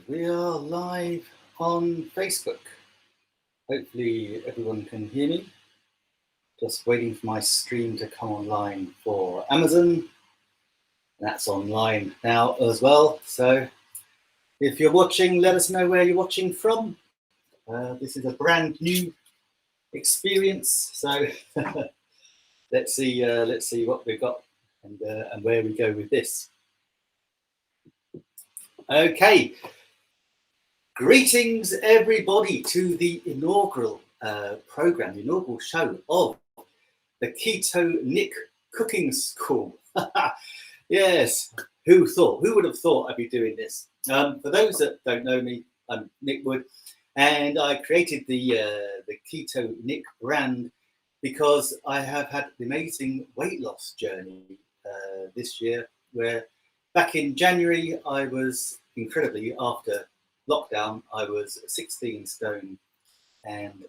we are live on Facebook. Hopefully everyone can hear me. Just waiting for my stream to come online for Amazon. That's online now as well. So if you're watching, let us know where you're watching from. This is a brand new experience. So let's see what we've got and where we go with this. Okay. Greetings, everybody, to the inaugural program, the inaugural show of the Keto Nick Cooking School. Yes, who would have thought I'd be doing this? For those that don't know me, I'm Nick Wood, and I created the Keto Nick brand because I have had an amazing weight loss journey this year, where back in January, I was incredibly, after lockdown, I was 16 stone and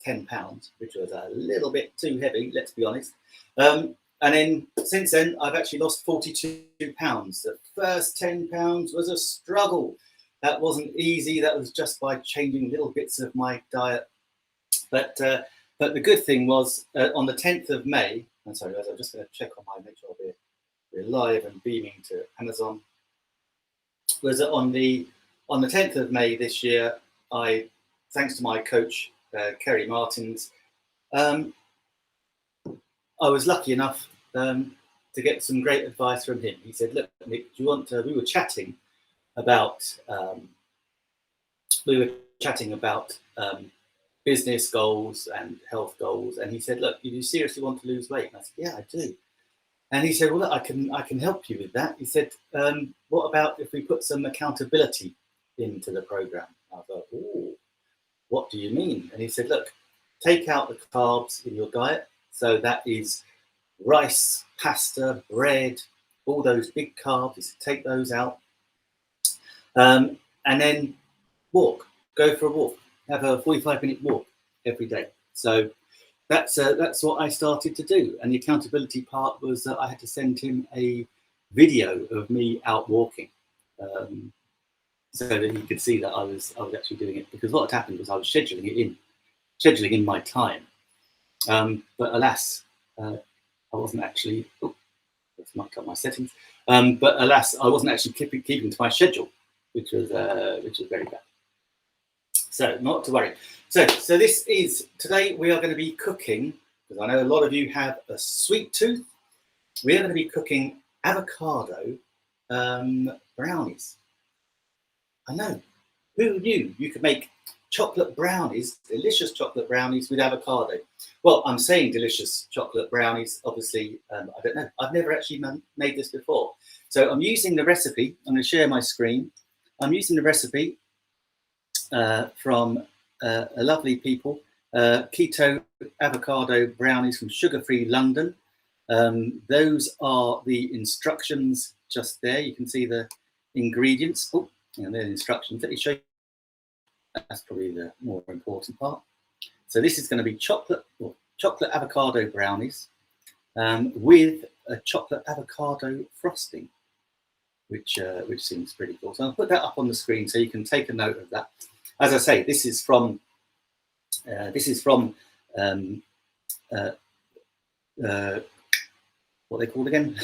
10 pounds, which was a little bit too heavy, let's be honest. And then since then, I've actually lost 42 pounds. The first 10 pounds was a struggle. That wasn't easy. That was just by changing little bits of my diet. But the good thing was on the 10th of May, I'm sorry, guys, I'm just going to check on make sure we're live and beaming to Amazon. Was on the 10th of May this year, thanks to my coach, Kerry Martins, I was lucky enough to get some great advice from him. He said, look, Nick, do you want to, we were chatting about business goals and health goals. And he said, look, do you seriously want to lose weight? And I said, yeah, I do. And he said, well, look, I can help you with that. He said, what about if we put some accountability into the program? I thought, oh, what do you mean? And he said, look, take out the carbs in your diet. So that is rice, pasta, bread, all those big carbs. He said, take those out. And then walk, go for a walk, have a 45-minute walk every day. So that's what I started to do. And the accountability part was that I had to send him a video of me out walking, so that he could see that I was actually doing it. Because what had happened was I was scheduling in my time, but alas, I wasn't actually. Oh, let's mark up my settings. But alas, I wasn't actually keeping to my schedule, which was very bad. So not to worry. So this is, today we are going to be cooking, because I know a lot of you have a sweet tooth. We are going to be cooking avocado brownies. I know, who knew you could make chocolate brownies, delicious chocolate brownies with avocado? Well, I'm saying delicious chocolate brownies, obviously, I don't know. I've never actually made this before. So I'm using the recipe. I'm going to share my screen. I'm using the recipe from a lovely people, Keto Avocado Brownies from Sugar-Free London. Those are the instructions just there. You can see the ingredients. Oh, and the instructions. Let me show you. That's probably the more important part. So this is going to be chocolate avocado brownies with a chocolate avocado frosting, which seems pretty cool. So I'll put that up on the screen so you can take a note of that. As I say, this is from what they called again.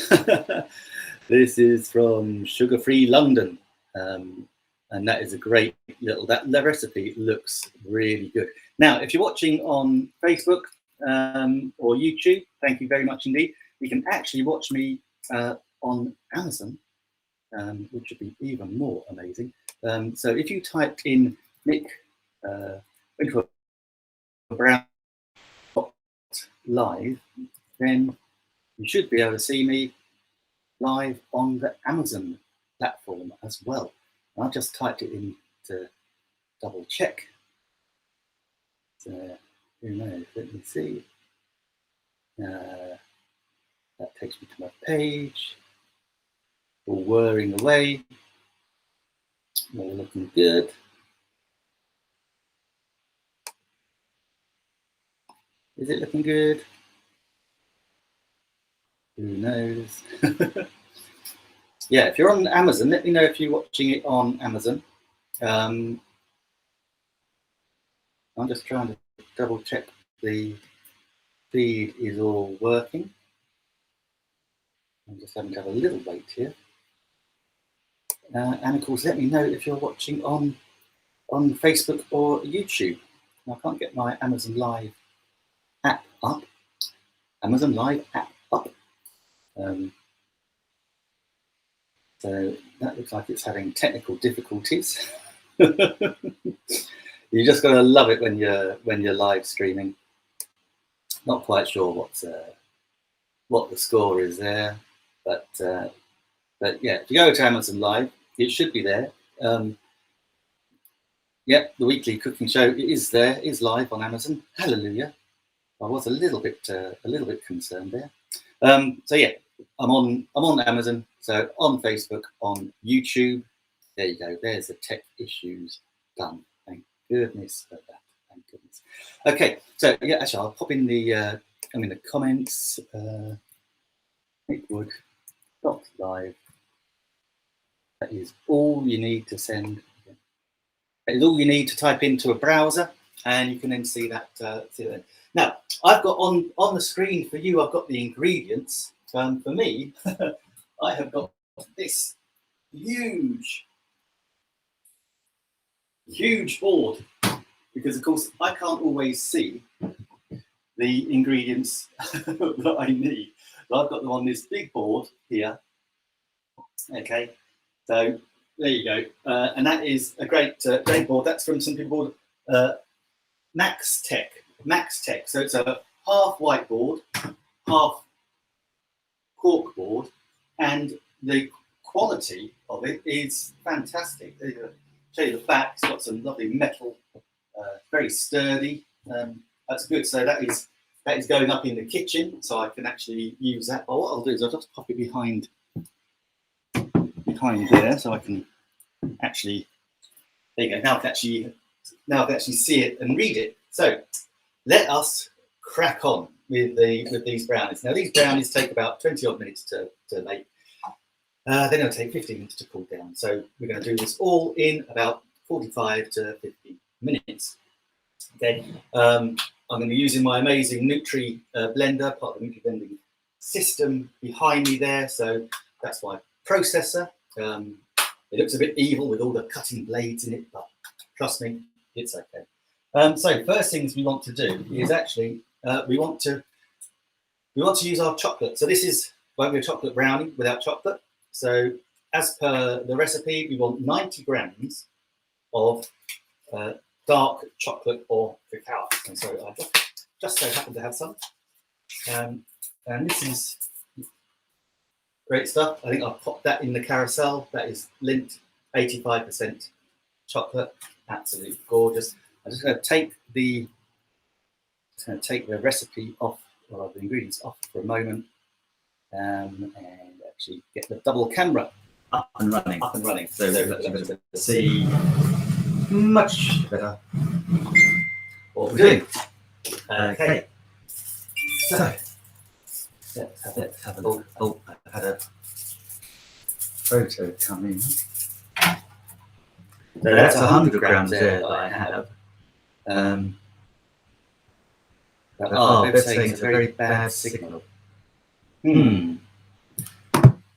This is from Sugar-Free London, and that is a great little. That recipe looks really good. Now, if you're watching on Facebook or YouTube, thank you very much indeed. You can actually watch me on Amazon, which would be even more amazing. So if you typed in Nick Brown live, then you should be able to see me live on the Amazon platform as well. And I just typed it in to double check. So who knows? Let me see. That takes me to my page. All whirring away. All looking good. Is it looking good? Who knows? Yeah, if you're on Amazon, let me know if you're watching it on Amazon. I'm just trying to double check the feed is all working. I'm just having to have a little wait here. And of course, let me know if you're watching on Facebook or YouTube. I can't get my Amazon Live app up. Amazon Live app up. So that looks like it's having technical difficulties. You just got to love it when you're live streaming. Not quite sure what the score is there, but yeah, if you go to Amazon Live, it should be there. Yep, the weekly cooking show is there, is live on Amazon. Hallelujah! I was a little bit concerned there. So yeah, I'm on Amazon. So on Facebook, on YouTube. There you go. There's the tech issues done. Thank goodness for that. Thank goodness. Okay, so yeah, actually, I'll pop in the comments. Live. That is all you need to send. That is all you need to type into a browser, and you can then see that. Now, I've got on the screen for you. I've got the ingredients. For me, I have got this huge board, because of course I can't always see the ingredients that I need. So I've got them on this big board here. Okay, so there you go, and that is a great board. That's from some people called Max Tech. So it's a half whiteboard, half cork board, and the quality of it is fantastic. There you go. Show you the back. It's got some lovely metal, very sturdy. That's good. So that is going up in the kitchen, so I can actually use that. But what I'll do is I'll just pop it behind there, so I can actually. There you go. Now I can actually see it and read it. So let us crack on with these brownies. Now these brownies take about 20 odd minutes to make. Then it'll take 15 minutes to cool down. So we're going to do this all in about 45 to 50 minutes. Okay. I'm going to be using my amazing Nutri blender, part of the Nutri blending system behind me there. So that's my processor. It looks a bit evil with all the cutting blades in it, but trust me, it's okay. So first things we want to do is actually we want to use our chocolate. So this won't be a chocolate brownie without chocolate. So as per the recipe, we want 90 grams of dark chocolate or cacao. And so I just so happen to have some. And this is great stuff. I think I'll pop that in the carousel. That is Lindt, 85% chocolate. Absolutely gorgeous. I'm just going to take the recipe off, or the ingredients off for a moment, and actually get the double camera up and running. So that you're going to see much better what we're doing. Okay. So let's have a look. Oh, I had a photo come in. So that's 100 grams there that I have. They're saying it's a very bad signal.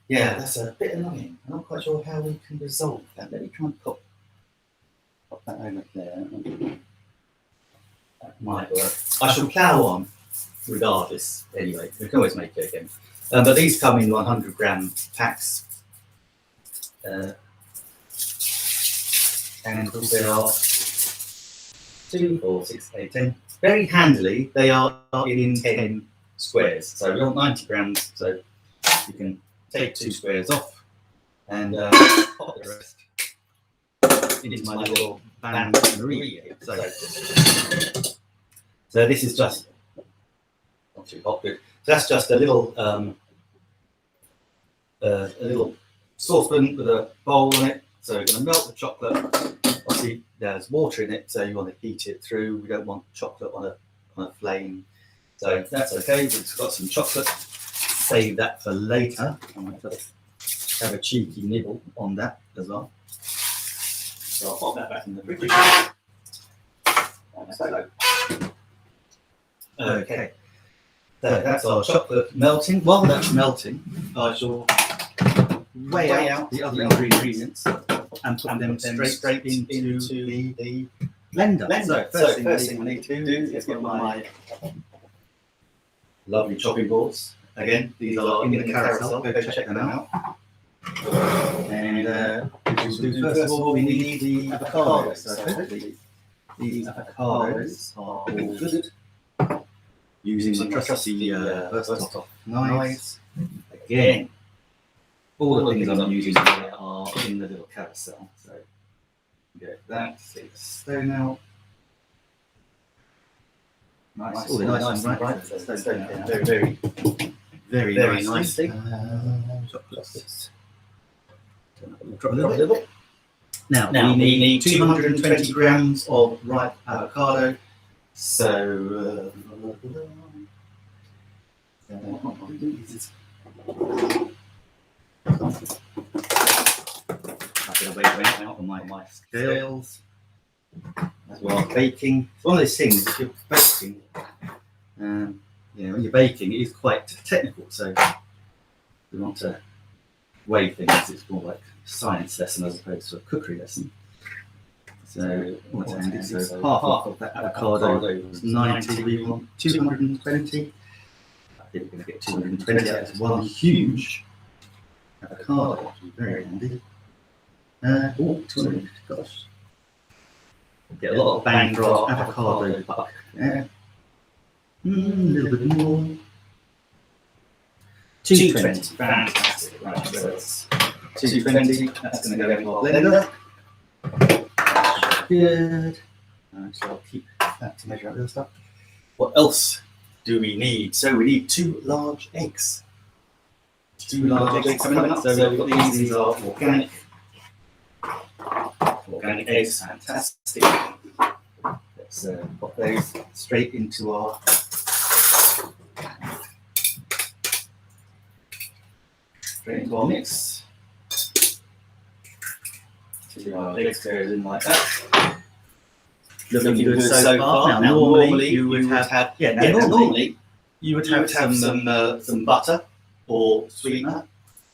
Yeah, that's a bit annoying. I'm not quite sure how we can resolve that. Let me try and pop that over there. That might work. I shall plough on regardless. Anyway, we can always make it again. But these come in 100 gram packs. And of course there are 2, 4, 6, 8, 10. Very handily, they are in 10 squares. So we want 90 grams, so you can take 2 squares off and pop the rest into my little Van Marie here. So this is just not too hot, good. So that's just a little saucepan with a bowl on it. So we're going to melt the chocolate. Obviously, there's water in it, so you want to heat it through. We don't want chocolate on a flame. So that's okay. We've got some chocolate. Save that for later. I might have a cheeky nibble on that as well. So I'll pop that back in the fridge. Okay. So that's our chocolate melting. While that's melting, I shall weigh out the other ingredients and put them straight into the blender. So first thing I need to do is get my lovely chopping boards. Again, these are in the carousel. Go check them out. And we'll do first of all, we need the avocados. So hopefully these avocados are all good. Using my trusty Versatop knives. Again, all the things I'm using here are in the little carousel. So get that, take the stone out. Nice, all nice and right. Very nicely. Drop a little bit. Now we need 220 grams of ripe avocado. So I'm going to weigh them out on my scales as well. Baking, it's one of those things. If you're baking, when you're baking, it is quite technical. So we want to weigh things. It's more like a science lesson as opposed to a cookery lesson. So what's handy? So half of that avocado was 90. We want 220. I think we're going to get 220. That's one huge avocado, which is very handy. 200. Gosh, get a lot of bang for our avocado buck. Yeah. A little bit more. 220. Fantastic. Right, so that's 220. That's going to go into our blender. Good. So I'll keep that to measure out the other stuff. What else do we need? So we need 2 large eggs. 2 large eggs coming up. So we've got these are organic eggs. Fantastic. Let's pop those straight into our mix. Our eggs goes in like that. Looking good so far. Now normally you would have you would have some butter or sweetener.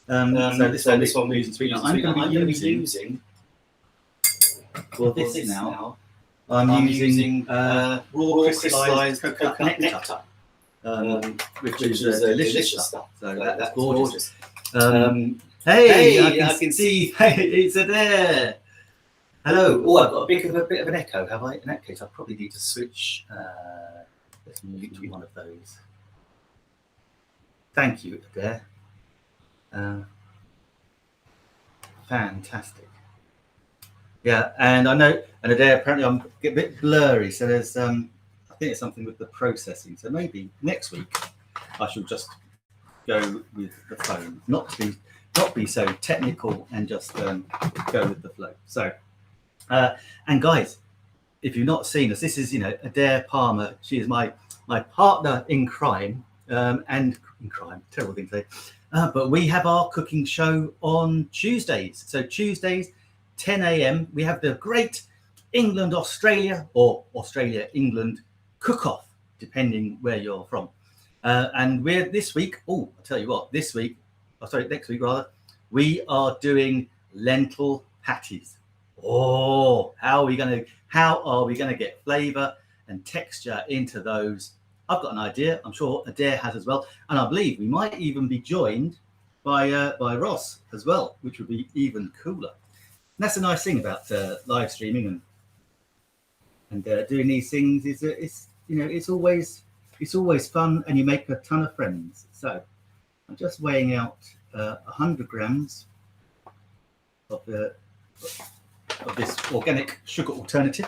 So this one we're using sweetener. I'm going to be using for this now. I'm using raw crystallized coconut nectar, which is delicious stuff. So that's gorgeous. Hey, I can see. Hey, it's there. Hello. Oh, I've got a bit of an echo, have I? In that case, I probably need to switch. Let's move to one of those. Thank you, Adair. Fantastic. Yeah, and I know, and Adair, apparently I'm a bit blurry, so there's, I think it's something with the processing. So maybe next week I shall just go with the phone, not be so technical and just go with the flow. So, and guys, if you've not seen us, this is Adair Palmer. She is my partner in crime, and in crime, terrible thing to say. But we have our cooking show on Tuesdays. So Tuesdays, 10 a.m. We have the great England-Australia or Australia-England cook-off, depending where you're from. And we're this week. Oh, I'll tell you what. Next week rather. We are doing lentil patties. Oh, how are we going to get flavour and texture into those? I've got an idea. I'm sure Adair has as well, and I believe we might even be joined by Ross as well, which would be even cooler. And that's a nice thing about live streaming and doing these things is that it's always fun, and you make a ton of friends. So I'm just weighing out 100 grams of this organic sugar alternative.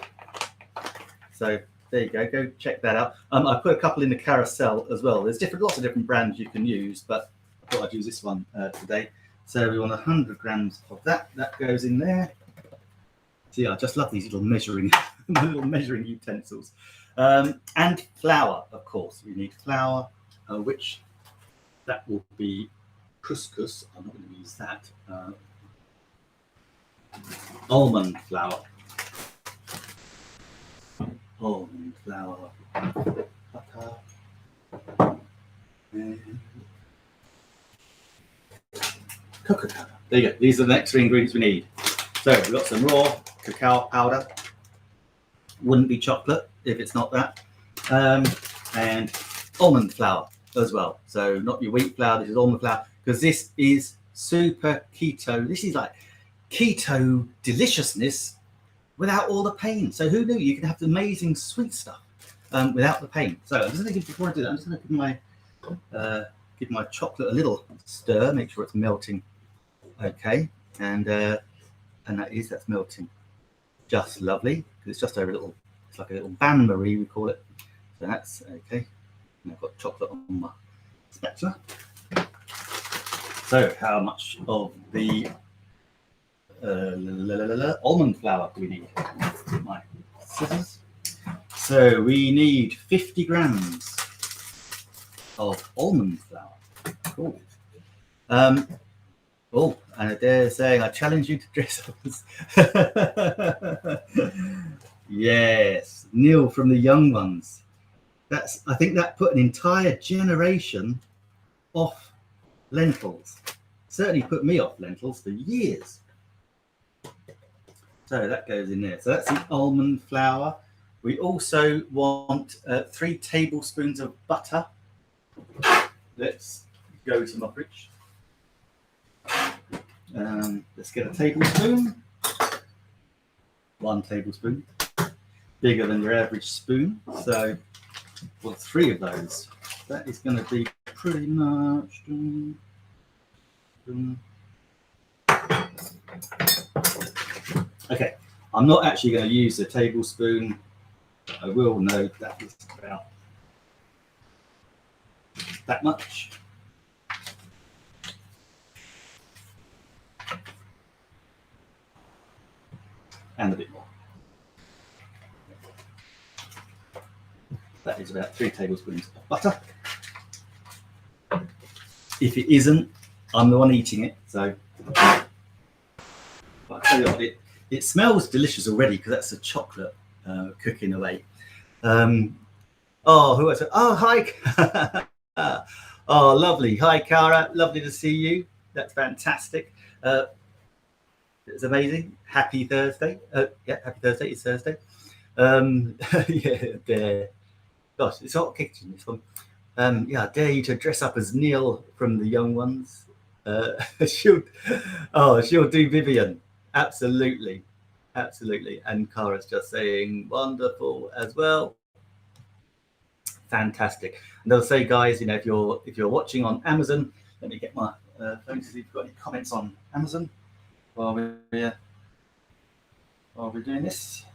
So there you go. Go check that out. I put a couple in the carousel as well. There's lots of different brands you can use, but I thought I'd use this one today. So we want 100 grams of that. That goes in there. See, I just love these little measuring utensils. And flour, of course. We need flour, which that will be couscous. I'm not going to use that. Almond flour. almond flour, butter, and cocoa powder. There you go. These are the next 3 ingredients we need. So we've got some raw cacao powder. Wouldn't be chocolate if it's not that. And almond flour as well. So not your wheat flour, this is almond flour, because this is super keto. This is like keto deliciousness without all the pain. So who knew you can have the amazing sweet stuff without the pain. So I'm just going to give, before I do that, I'm just going to give my chocolate a little stir, make sure it's melting. Okay, and that's melting just lovely, because it's just over a little, it's like a little bain marie we call it. So that's okay. And I've got chocolate on my spatula. So how much of the almond flour do we need? My scissors. So we need 50 grams of almond flour. Cool. Oh, and I dare say, I challenge you to dress up as... Yes, Neil from the young ones. I think that put an entire generation off lentils. Certainly put me off lentils for years. So that goes in there. So that's the almond flour. We also want 3 tablespoons of butter. Let's go to my fridge. Let's get a tablespoon. 1 tablespoon. Bigger than your average spoon. So, well, 3 of those. That is going to be pretty much... Okay, I'm not actually going to use a tablespoon. I will know that is about that much. And a bit more. That is about 3 tablespoons of butter. If it isn't, I'm the one eating it, so. But I'll tell you what, it smells delicious already, because that's the chocolate cooking away. Oh, who was it? Oh, hi. Oh, lovely. Hi, Cara. Lovely to see you. That's fantastic. It's amazing. Happy Thursday. Yeah, happy Thursday. It's Thursday. Yeah, there. Gosh, it's hot kitchen, this one. Yeah, I dare you to dress up as Neil from the young ones. She'll do Vivian. Absolutely. Absolutely. And Cara's just saying wonderful as well. Fantastic. And they'll say, guys, you know, if you're watching on Amazon, let me get my phone to see if you've got any comments on Amazon while we're doing this.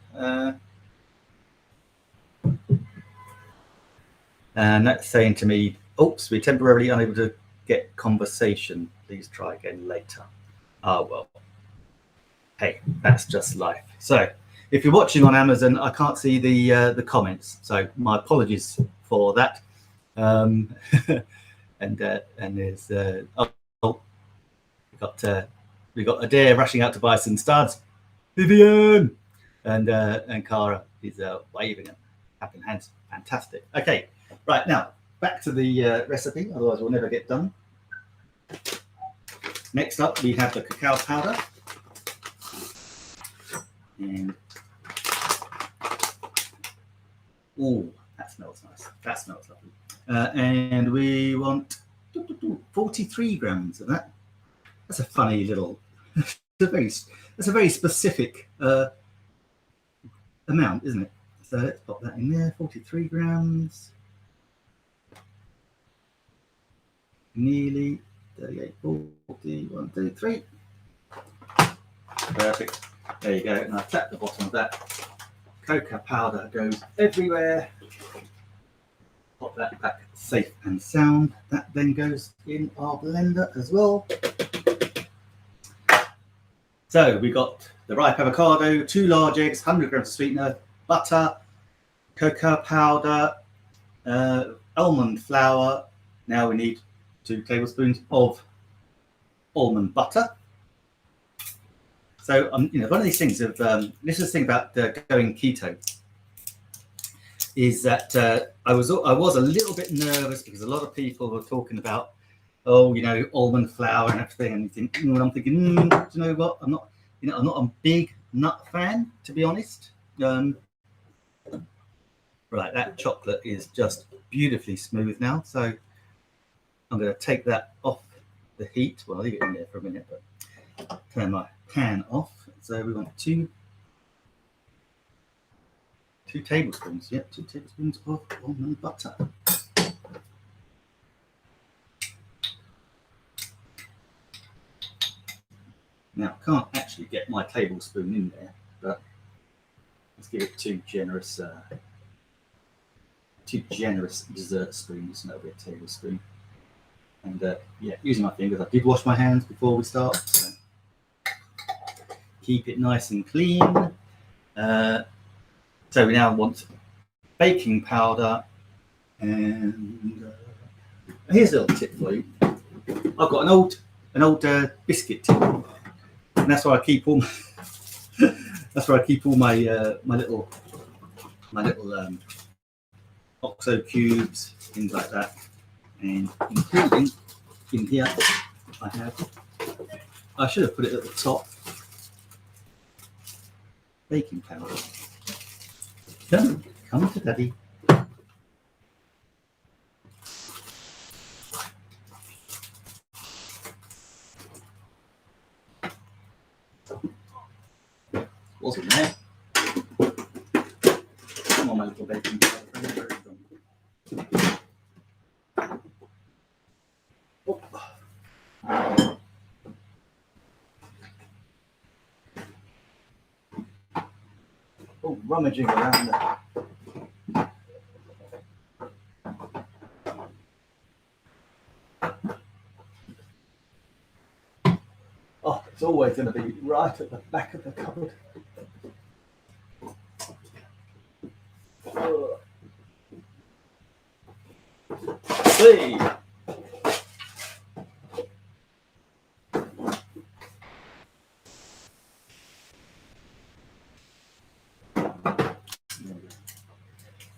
And that's saying to me, oops, we're temporarily unable to get conversation. Please try again later. Oh, well, hey, that's just life. So if you're watching on Amazon, I can't see the comments. So my apologies for that. And there's, we got Adair rushing out to buy some studs. Vivian! And Cara is waving at clapping hands. Fantastic. Okay. Right, now, back to the recipe, otherwise we'll never get done. Next up, we have the cacao powder. And, oh, that smells nice. That smells lovely. And we want 43 grams of that. That's a funny little, that's a very specific amount, isn't it? So let's pop that in there, 43 grams. Nearly 38, 40, 1, 2, 3. Perfect. There you go. And I've tapped the bottom of that. Cocoa powder goes everywhere. Pop that back safe and sound. That then goes in our blender as well. So we got the ripe avocado, 2 large eggs, 100 grams of sweetener, butter, cocoa powder, almond flour. Now we need 2 tablespoons of almond butter. So, you know, one of these things of this is the thing about going keto. is that I was a little bit nervous because a lot of people were talking about, oh, you know, almond flour and everything, and I'm thinking, do you know what? I'm not a big nut fan, to be honest. Right, that chocolate is just beautifully smooth now, so I'm going to take that off the heat. Well, I'll leave it in there for a minute, but turn my pan off. So we want two tablespoons. Yep, 2 tablespoons of almond butter. Now, I can't actually get my tablespoon in there, but let's give it two generous dessert spoons, no, be a tablespoon. And yeah, using my fingers. I did wash my hands before we start, so keep it nice and clean. So we now want baking powder, and here's a little tip for you. I've got an old biscuit tin, and that's where I keep all my my little OXO cubes, things like that, and including in here I should have put it at the top, baking powder. Come to daddy. Wasn't there? Come on, my little baking powder. Oh, rummaging around there. Oh, it's always going to be right at the back of the cupboard. See.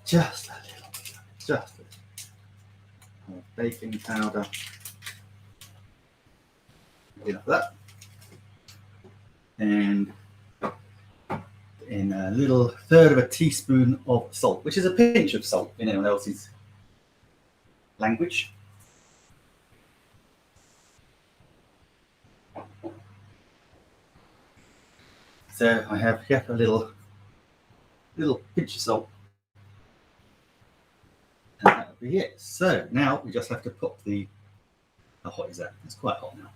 Just a little bit, just a little. Baking powder. Enough of that. And in a little third of a teaspoon of salt, which is a pinch of salt in anyone else's language. So I have here a little pinch of salt. And that'll be it. So now we just have to put the, how hot is that? It's quite hot now.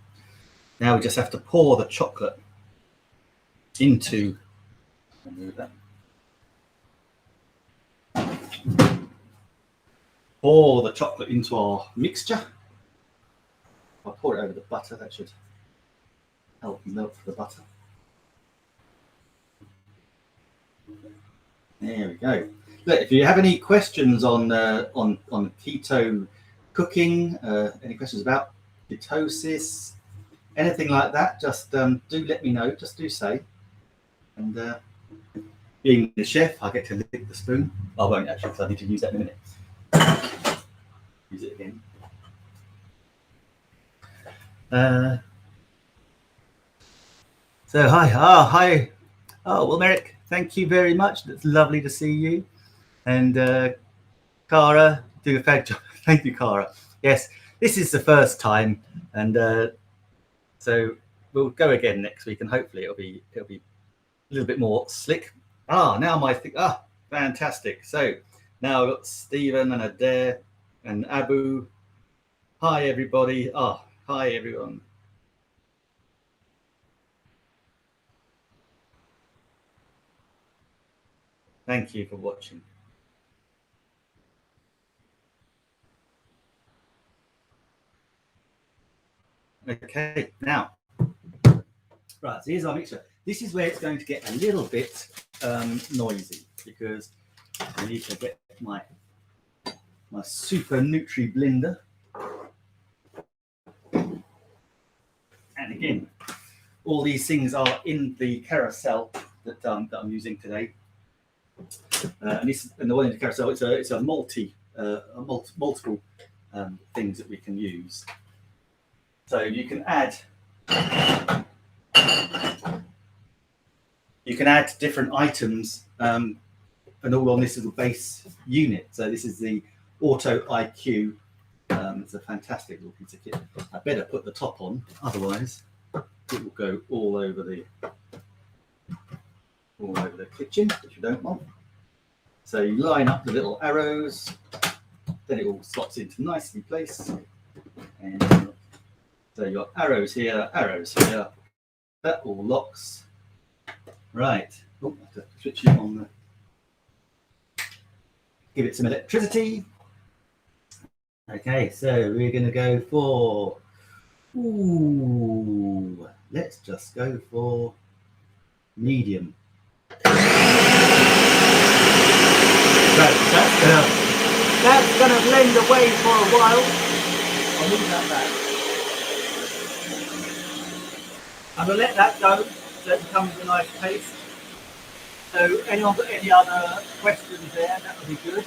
Now we just have to pour the chocolate into, remove that. Pour the chocolate into our mixture. I'll pour it over the butter, that should help melt the butter. There we go. Look, if you have any questions on keto cooking, any questions about ketosis, anything like that, just do let me know. Just do say. And being the chef, I get to lick the spoon. I won't actually, because I need to use that in a minute. Use it again. So hi. Oh, well, Merrick, thank you very much. It's lovely to see you. And Cara, do a fair job. Thank you, Cara. Yes, this is the first time, and so we'll go again next week, and hopefully it'll be a little bit more slick. Now my thing. Fantastic. So now I've got Stephen and Adair and Abu. Hi everybody. Hi everyone. Thank you for watching. Okay, now, right, so here's our mixture. This is where it's going to get a little bit noisy, because I need to get my super Nutri blender. And again, all these things are in the carousel that I'm using today. And the one in the carousel, it's a multiple things that we can use. So you can add different items, and all on this little base unit. So this is the Auto IQ. It's a fantastic little piece of kit. I better put the top on, otherwise it will go all over the kitchen, which you don't want. So you line up the little arrows, then it all slots into nicely place. And so you've got arrows here, that all locks. Right, I have to switch it on, give it some electricity. Okay, so we're going to go for, let's just go for medium. So that's gonna blend away for a while. I'll leave that back. I'm gonna let that go so it becomes a nice paste. So anyone got any other questions there? That would be good.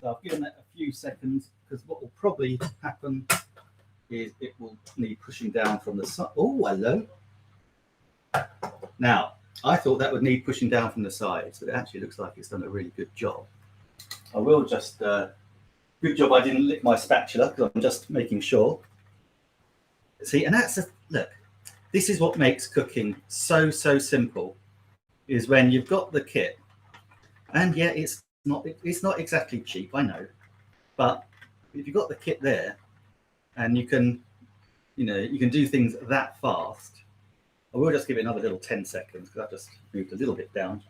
So I've given it a few seconds, because what will probably happen is it will need pushing down from the side. Oh, hello. Now, I thought that would need pushing down from the sides, but it actually looks like it's done a really good job. I will just, good job I didn't lick my spatula, because I'm just making sure. See, and look, this is what makes cooking so simple, is when you've got the kit, and yeah, it's not exactly cheap, I know, but if you've got the kit there and you can do things that fast. I will just give it another little 10 seconds, because I've just moved a little bit down,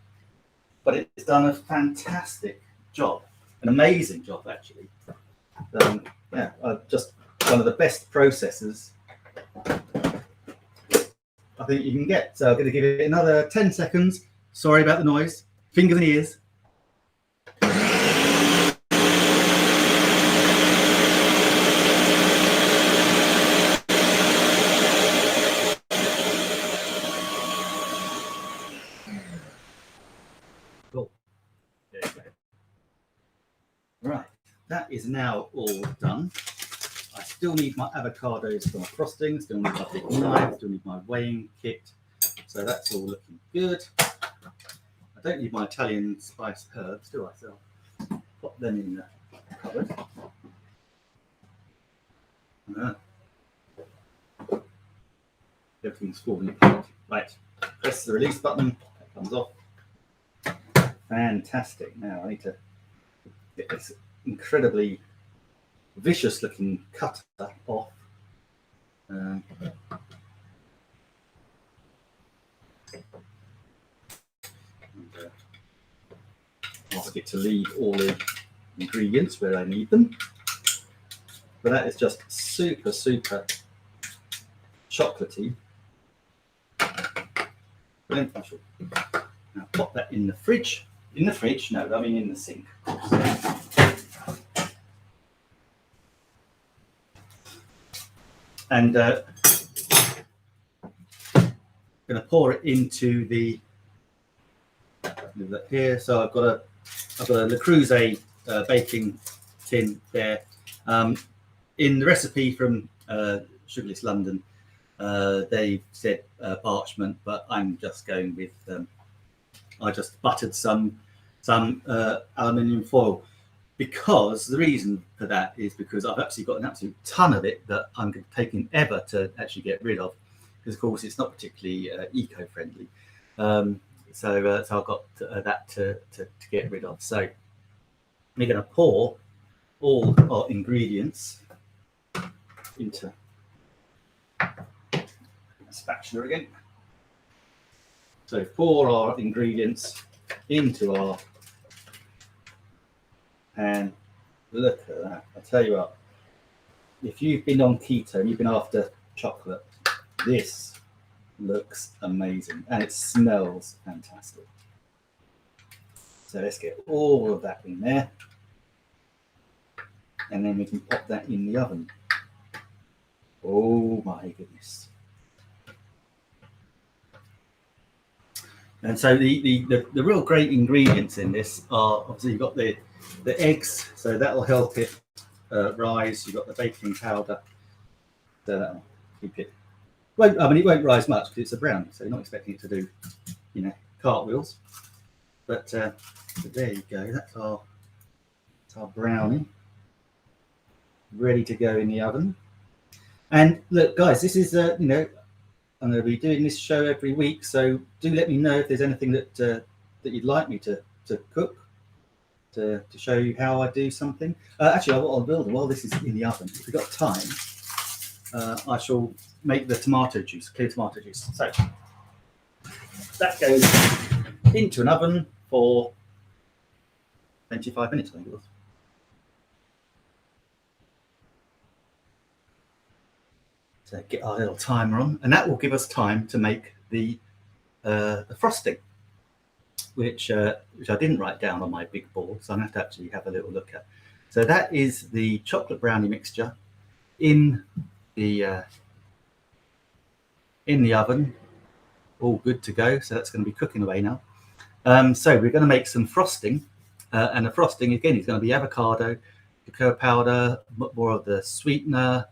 but it's done a fantastic job, an amazing job actually. Yeah, just one of the best processors I think you can get. So I'm going to give it another 10 seconds. Sorry about the noise, fingers and ears. Right, that is now all done. I still need my avocados for my frosting, still need my big knife, still need my weighing kit. So that's all looking good. I don't need my Italian spice herbs, do I? So I'll pop them in the cupboard. Everything's falling apart. Right, press the release button, that comes off. Fantastic. Now I need to get this incredibly vicious looking cutter off. Ask it to leave all the ingredients where I need them. But that is just super chocolatey. Brilliant. Now pop that in the fridge. In the fridge? No, I mean in the sink. And I'm going to pour it into the here. So I've got a Le Creuset baking tin there. In the recipe from Sugarless London, they said parchment, but I'm just going with. I just buttered some aluminium foil, because the reason for that is because I've actually got an absolute ton of it that I'm taking ever to actually get rid of, because of course it's not particularly eco-friendly. So I've got that to get rid of. So we're going to pour all our ingredients into a spatula again. So pour our ingredients into our pan. Look at that. I tell you what, if you've been on keto and you've been after chocolate, this looks amazing and it smells fantastic. So let's get all of that in there. and then we can pop that in the oven. Oh my goodness. And so the real great ingredients in this are, obviously you've got the eggs, so that'll help it rise. You've got the baking powder, so that'll keep it. Well, I mean, it won't rise much because it's a brownie, so you're not expecting it to do, you know, cartwheels. But so there you go. That's our brownie, ready to go in the oven. And look, guys, this is you know, I'm going to be doing this show every week, so do let me know if there's anything that that you'd like me to cook, to show you how I do something. Actually, what I'll build while this is in the oven, if we've got time, I shall make the tomato juice, clear tomato juice. So that goes into an oven for 25 minutes, I think it was. So get our little timer on, and that will give us time to make the frosting, which I didn't write down on my big board, so I'm going to have to actually have a little look at. So that is the chocolate brownie mixture in the oven, all good to go. So that's going to be cooking away now. So we're going to make some frosting, and the frosting again is going to be avocado, cocoa powder, more of the sweetener,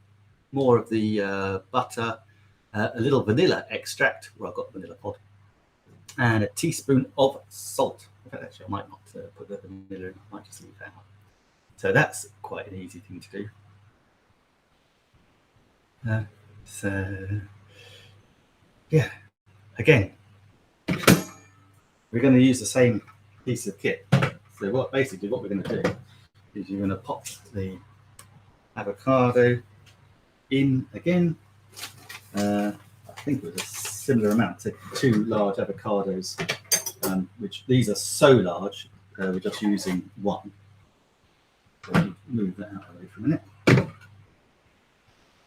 more of the butter, a little vanilla extract, where I've got the vanilla pod, and a teaspoon of salt. In fact, actually, I might not put the vanilla in, I might just leave that out. So that's quite an easy thing to do. So, yeah, again, we're going to use the same piece of kit. So what we're going to do is you're going to pop the avocado in again. I think it was a similar amount, so 2 large avocados, which these are so large, we're just using 1. So move that out of the way for a minute.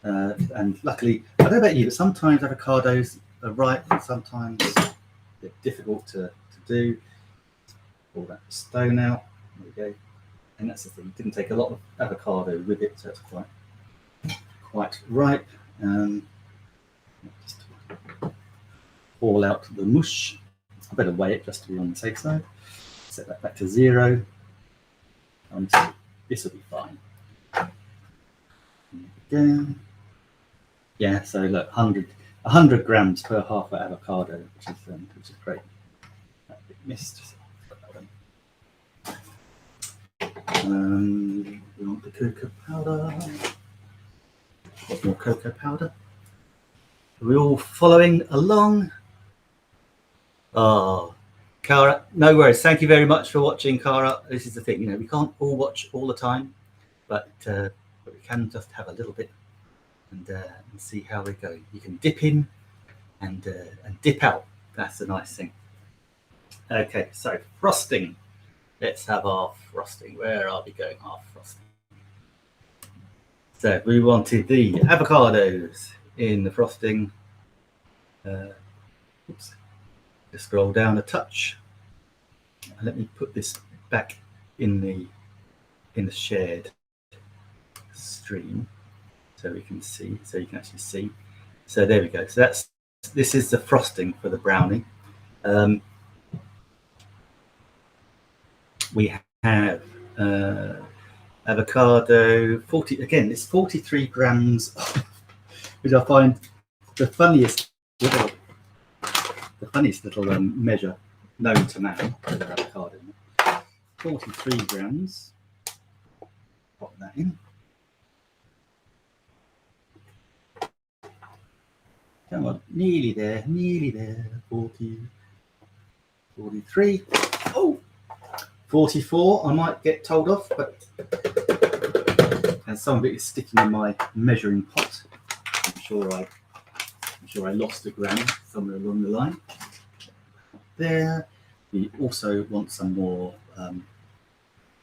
And luckily, I don't know about you, but sometimes avocados are ripe and sometimes they're difficult to do. Pull that stone out, there we go. And that's the thing, it didn't take a lot of avocado with it, so it's quite ripe. Just haul out the mush. I better weigh it just to be on the safe side. Set that back to 0. This will be fine. Again. Yeah, so look, 100 grams per half of avocado, which is great. That bit missed. We want the cocoa powder. Got more cocoa powder. Are we all following along? Oh, Cara, no worries. Thank you very much for watching, Cara. This is the thing, you know, we can't all watch all the time, but we can just have a little bit and see how we're going. You can dip in and dip out. That's the nice thing. Okay, so frosting. Let's have our frosting. Where are we going? Our frosting. So we wanted the avocados in the frosting. Oops. Just scroll down a touch. Let me put this back in the shared stream so we can see, so you can actually see. So there we go. So this is the frosting for the brownie. We have avocado, 40 again. It's 43 grams, which I find the funniest little measure known to man for avocado. 43 grams. Pop that in. Come on, nearly there. 40, 43. Oh, 44. I might get told off, but and some of it is sticking in my measuring pot. I'm sure I lost a gram somewhere along the line. There. We also want some more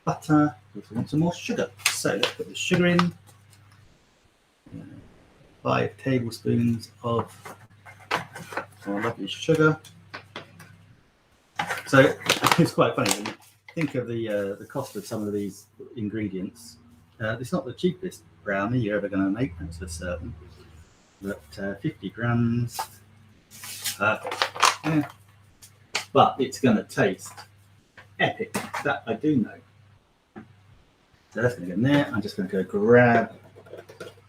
butter. We also want some more sugar. So let's put the sugar in. 5 tablespoons of our lovely sugar. So it's quite funny when you think of the cost of some of these ingredients. It's not the cheapest brownie you're ever going to make, that's for certain. But 50 grams, perfect. Yeah. But it's going to taste epic. That I do know. So that's going to go in there. I'm just going to go grab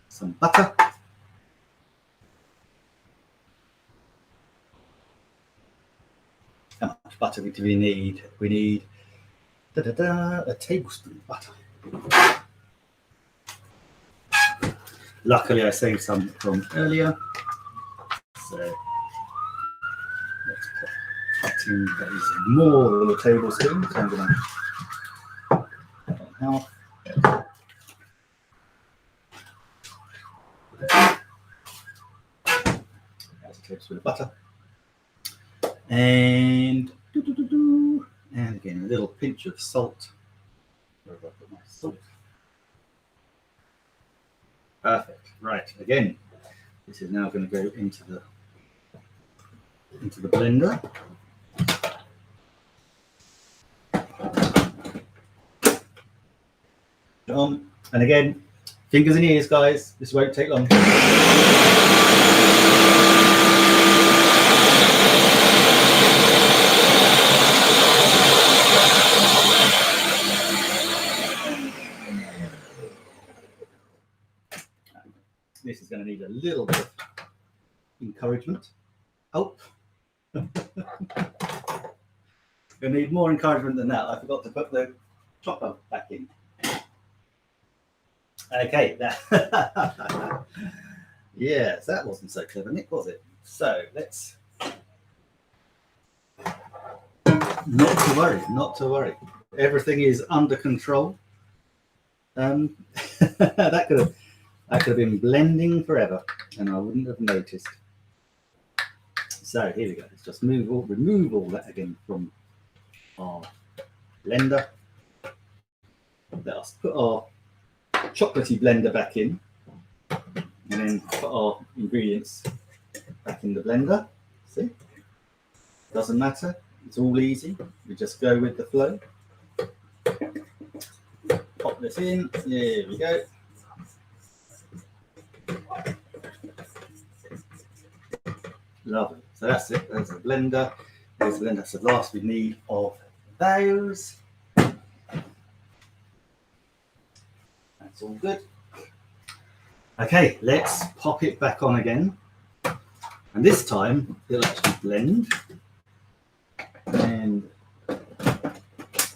some butter. How much butter do we need? We need a tablespoon of butter. Luckily, I saved some from earlier. So let's put in, that is more than a tablespoon. So I'm going to cut that in half. That's a tablespoon of butter. And again, a little pinch of salt. Where have I put my salt? Perfect. Right. Again, this is now going to go into the blender. And again, fingers and ears, guys. This won't take long. This is going to need a little bit of encouragement. Oh, I need more encouragement than that. I forgot to put the chopper back in. Okay, yes, that wasn't so clever, Nick, was it? So let's not to worry. Everything is under control. That could have been blending forever, and I wouldn't have noticed. So here we go. Let's just remove all that again from our blender. Let us put our chocolatey blender back in, and then put our ingredients back in the blender. See, doesn't matter. It's all easy. We just go with the flow. Pop this in. There we go. Lovely. So that's it. There's the blender. There's the blender. That's the last we need of those. That's all good. Okay, let's pop it back on again. And this time it'll actually blend. And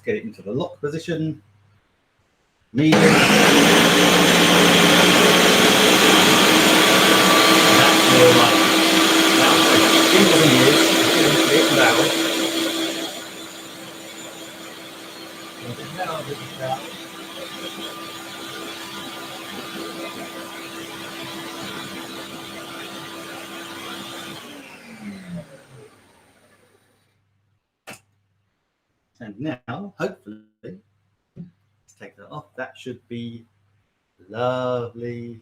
get it into the lock position. Medium. That's all right. Fingers and ears, a bit loud. And now, hopefully, let's take that off. That should be lovely.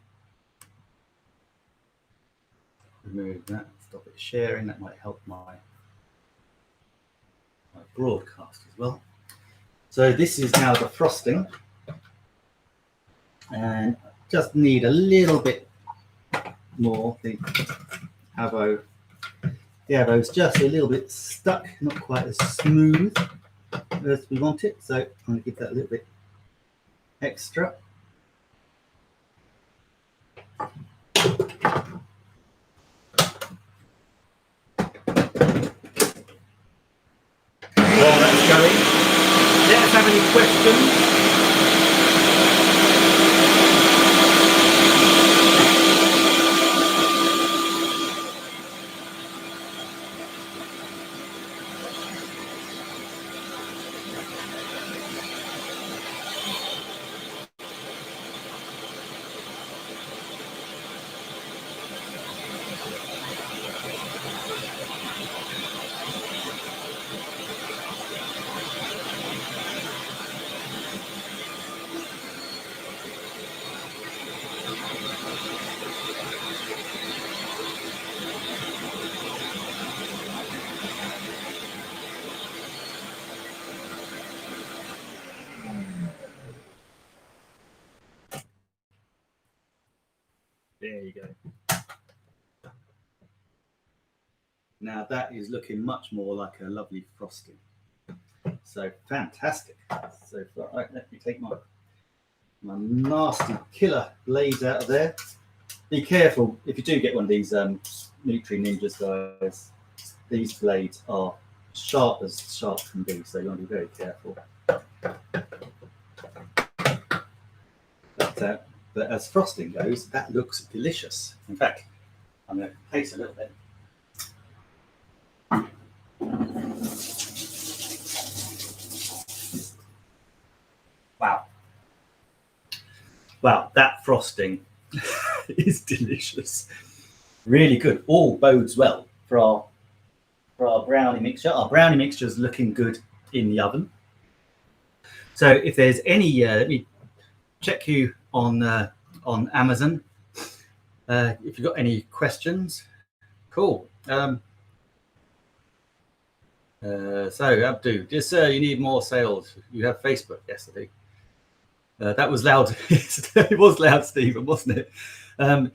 Remove that, stop it sharing. That might help my broadcast as well. So this is now the frosting, and just need a little bit more. The avo's just a little bit stuck, not quite as smooth as we want it. So I'm going to give that a little bit extra. While that's going, let us have any questions. There you go. Now that is looking much more like a lovely frosting. So fantastic. So right, let me take my nasty killer blades out of there. Be careful if you do get one of these Nutri Ninjas, guys. These blades are sharp as sharp can be, so you want to be very careful. But as frosting goes, that looks delicious. In fact, I'm going to taste a little bit. Wow. Wow, that frosting is delicious. Really good. All bodes well for our brownie mixture. Our brownie mixture is looking good in the oven. So if there's any, let me check you on Amazon. If you've got any questions, cool. So Abdu, just you need more sales. You have Facebook yesterday. That was loud. It was loud, Stephen, wasn't it?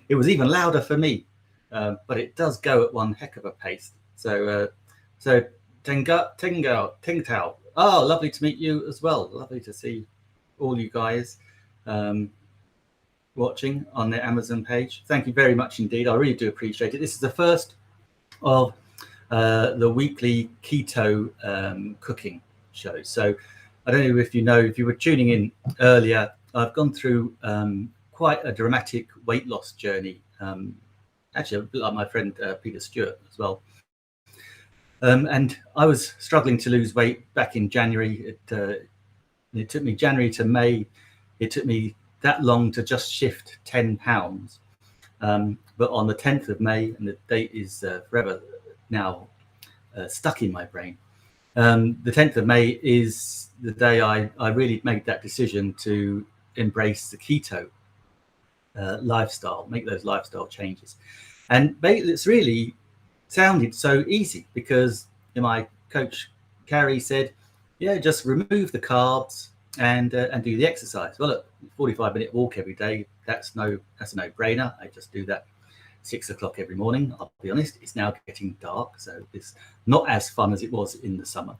It was even louder for me, but it does go at one heck of a pace. So Tingtao. Oh, lovely to meet you as well. Lovely to see all you guys watching on the Amazon page. Thank you very much indeed. I really do appreciate it. This is the first of the weekly keto cooking show. So I don't know if you were tuning in earlier, I've gone through quite a dramatic weight loss journey. Actually, a bit like my friend Peter Stewart as well. And I was struggling to lose weight back in January. It took me January to May. It took me that long to just shift 10 pounds. But on the 10th of May, and the date is forever now stuck in my brain, the 10th of May is the day I really made that decision to embrace the keto lifestyle, make those lifestyle changes. And it's really sounded so easy because my coach, Carrie, said, yeah, just remove the carbs and do the exercise. Well, look, 45-minute walk every day, that's a no-brainer. I just do that 6 o'clock every morning. I'll be honest, it's now getting dark, so it's not as fun as it was in the summer.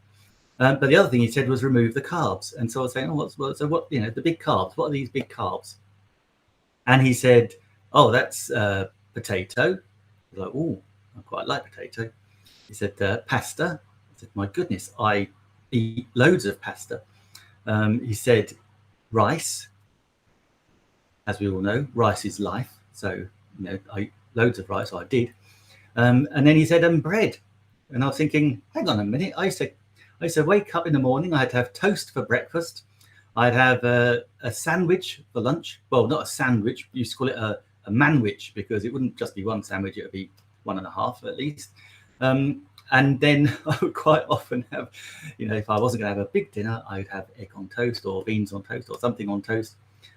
But the other thing he said was remove the carbs. And so I was saying, the big carbs, what are these big carbs? And he said, oh, that's potato. I was like, oh, I quite like potato. He said, pasta. I said, my goodness, I eat loads of pasta. He said, rice. As we all know, rice is life. So, I eat loads of rice, or I did. And then he said, bread. And I was thinking, hang on a minute. I used to wake up in the morning. I'd have toast for breakfast. I'd have a sandwich for lunch. Well, not a sandwich. We used to call it a manwich, because it wouldn't just be one sandwich. It would be 1.5 at least. And then I would quite often have, if I wasn't going to have a big dinner, I'd have egg on toast or beans on toast or something on toast.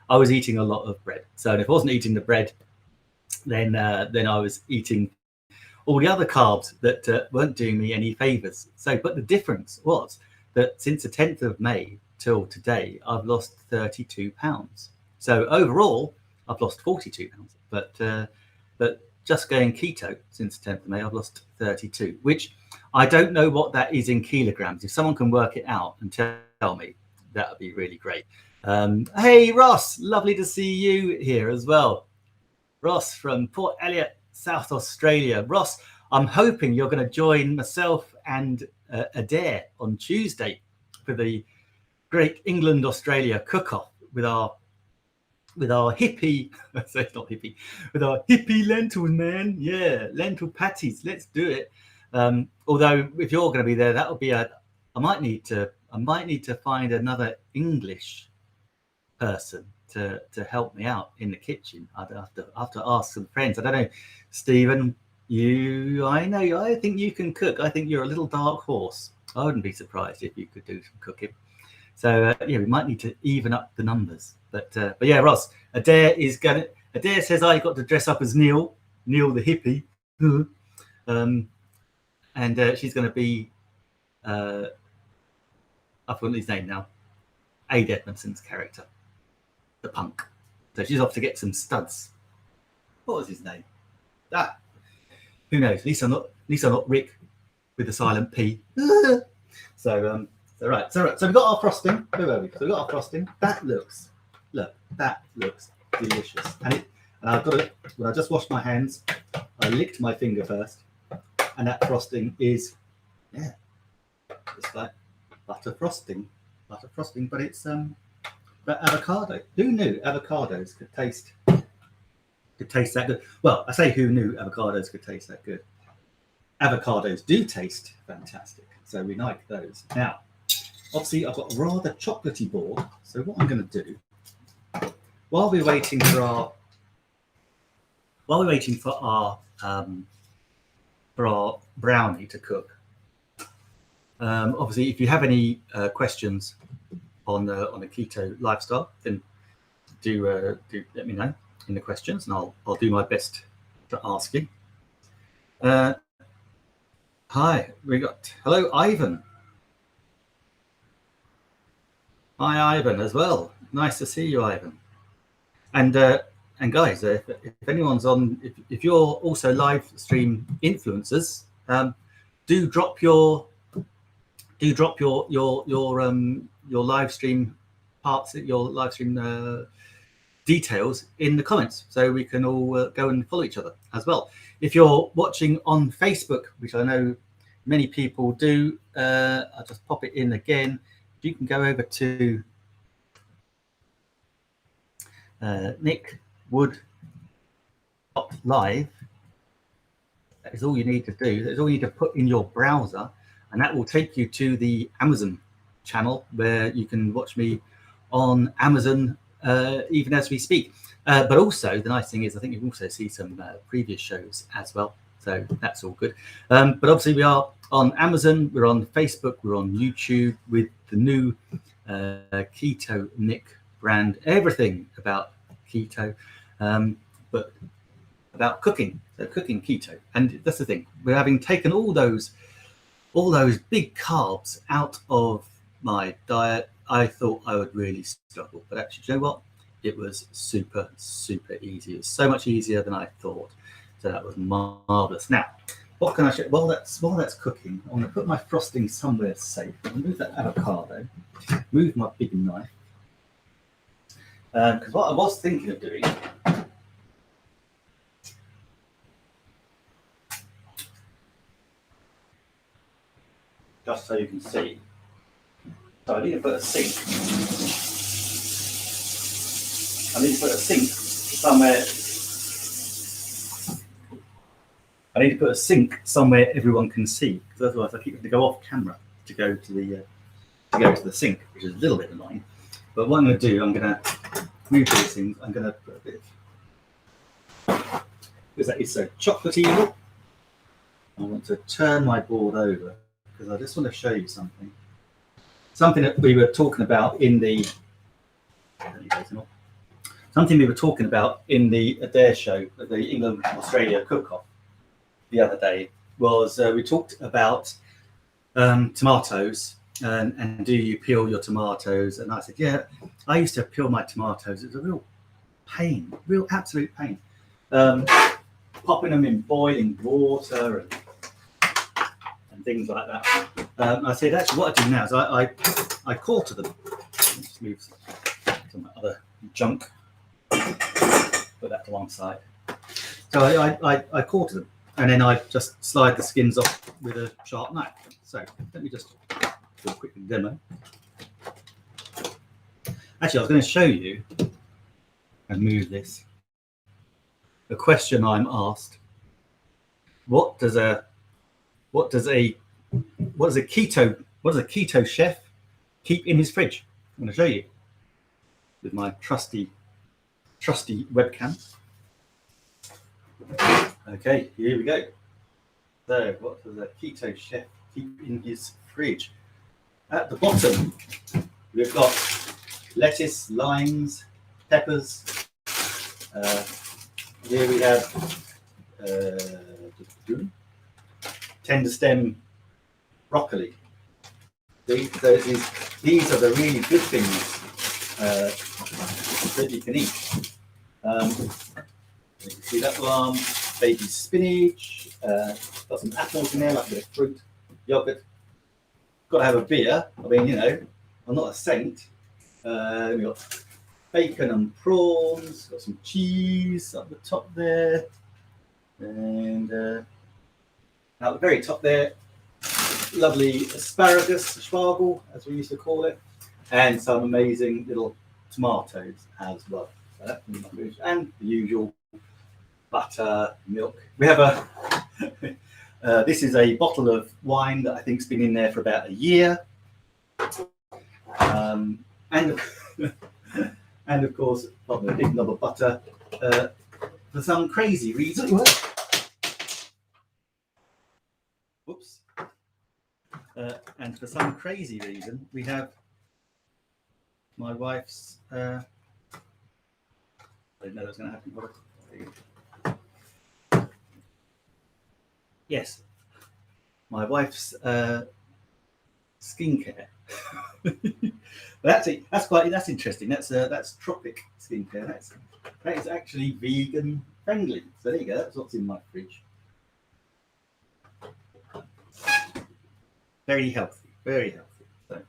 I was eating a lot of bread. So if I wasn't eating the bread, then I was eating all the other carbs that weren't doing me any favors. So, but the difference was that since the 10th of May till today, I've lost 32 pounds. So overall, I've lost 42 pounds. But just going keto since the 10th of May, I've lost 32, which I don't know what that is in kilograms. If someone can work it out and tell me, that would be really great. Hey, Ross, lovely to see you here as well. Ross from Port Elliot, South Australia. Ross, I'm hoping you're going to join myself and Adair on Tuesday for the Great England Australia cook-off with our hippie, so it's not hippie, with our hippie lentils, man. Yeah, lentil patties. Let's do it. Although if you're going to be there, that'll be I might need to find another English person to help me out in the kitchen. I'd have to ask some friends. I don't know, Stephen. I think you can cook. I think you're a little dark horse. I wouldn't be surprised if you could do some cooking. So we might need to even up the numbers. But yeah, Ross, Adair says I got to dress up as Neil the hippie, and she's going to be I've forgotten his name now, Ade Edmondson's character, the punk. So she's off to get some studs. what was his name? Who knows? At least I'm not Rick with the silent P. So right. So we've got our frosting. Where were we? So we've got our frosting. That looks delicious. And I've got it. When I just washed my hands, I licked my finger first, and that frosting is, it's like butter frosting, but it's but avocado. Who knew avocados could taste that good? Well, I say who knew avocados could taste that good. Avocados do taste fantastic, so we like those. Now, obviously, I've got a rather chocolatey board, so what I'm going to do, while we're waiting for our brownie to cook, obviously, if you have any questions on a keto lifestyle, then do let me know in the questions, and I'll do my best to ask you. Hi, hello, Ivan. Hi, Ivan, as well. Nice to see you, Ivan. And guys, if anyone's on, if you're also live stream influencers, do drop your live stream parts, your live stream details in the comments, so we can all go and follow each other as well. If you're watching on Facebook, which I know many people do, I'll just pop it in again. If you can go over to Nick Wood Live, that is all you need to do. That's all you need to put in your browser, and that will take you to the Amazon channel, where you can watch me on Amazon even as we speak. But also, the nice thing is, I think you can also see some previous shows as well. So that's all good. But obviously, we are on Amazon, we're on Facebook, we're on YouTube with the new Keto Nick brand. Everything about keto, but about cooking. So cooking keto, and that's the thing. We're having taken all those big carbs out of my diet. I thought I would really struggle, but actually, do you know what? It was super easy. It was so much easier than I thought. So that was marvelous. Now, what can I show? While that's cooking, I'm going to put my frosting somewhere safe. I'm going to move that avocado, move my big knife, because what I was thinking of doing, just so you can see. So I need to put a sink. I need to put a sink somewhere everyone can see, because otherwise I keep having to go off camera to go to the sink, which is a little bit annoying. But what I'm going to do, I'm going to move these things. I'm going to put a bit of, because that is so chocolatey. I want to turn my board over because I just want to show you something. Something that we were talking about in the Adair show, the England-Australia cook-off the other day, was we talked about tomatoes and do you peel your tomatoes? And I said, yeah, I used to peel my tomatoes. It was a real pain, real absolute pain. Popping them in boiling water and things like that. I said, actually, what I do now is I quarter them. Let's just move some other junk. Put that to one side. So I quarter them, and then I just slide the skins off with a sharp knife. So let me just do a quick demo. Actually, I was going to show you and move this. The question I'm asked: what does a keto chef keep in his fridge? I'm going to show you with my trusty webcam. Okay, here we go. So, what does a keto chef keep in his fridge? At the bottom, we've got lettuce, limes, peppers. Here we have tender stem broccoli. These are the really good things that you can eat. You can see that one, baby spinach, got some apples in there, like a bit of fruit, yogurt. Got to have a beer. I mean, you know, I'm not a saint. We've got bacon and prawns, got some cheese up the top there. And at the very top there, lovely asparagus, spargle, as we used to call it, and some amazing little tomatoes as well. So that's my food. And the usual butter, milk. We have a, this is a bottle of wine that I think's been in there for about a year. And and of course, a big knob of butter. For some crazy reason, whoops. And for some crazy reason, we have my wife's. I didn't know that was going to happen. Yes, my wife's skincare. That's interesting. That's tropic skincare. That is actually vegan friendly. So there you go. That's what's in my fridge. Very healthy. Very healthy. So let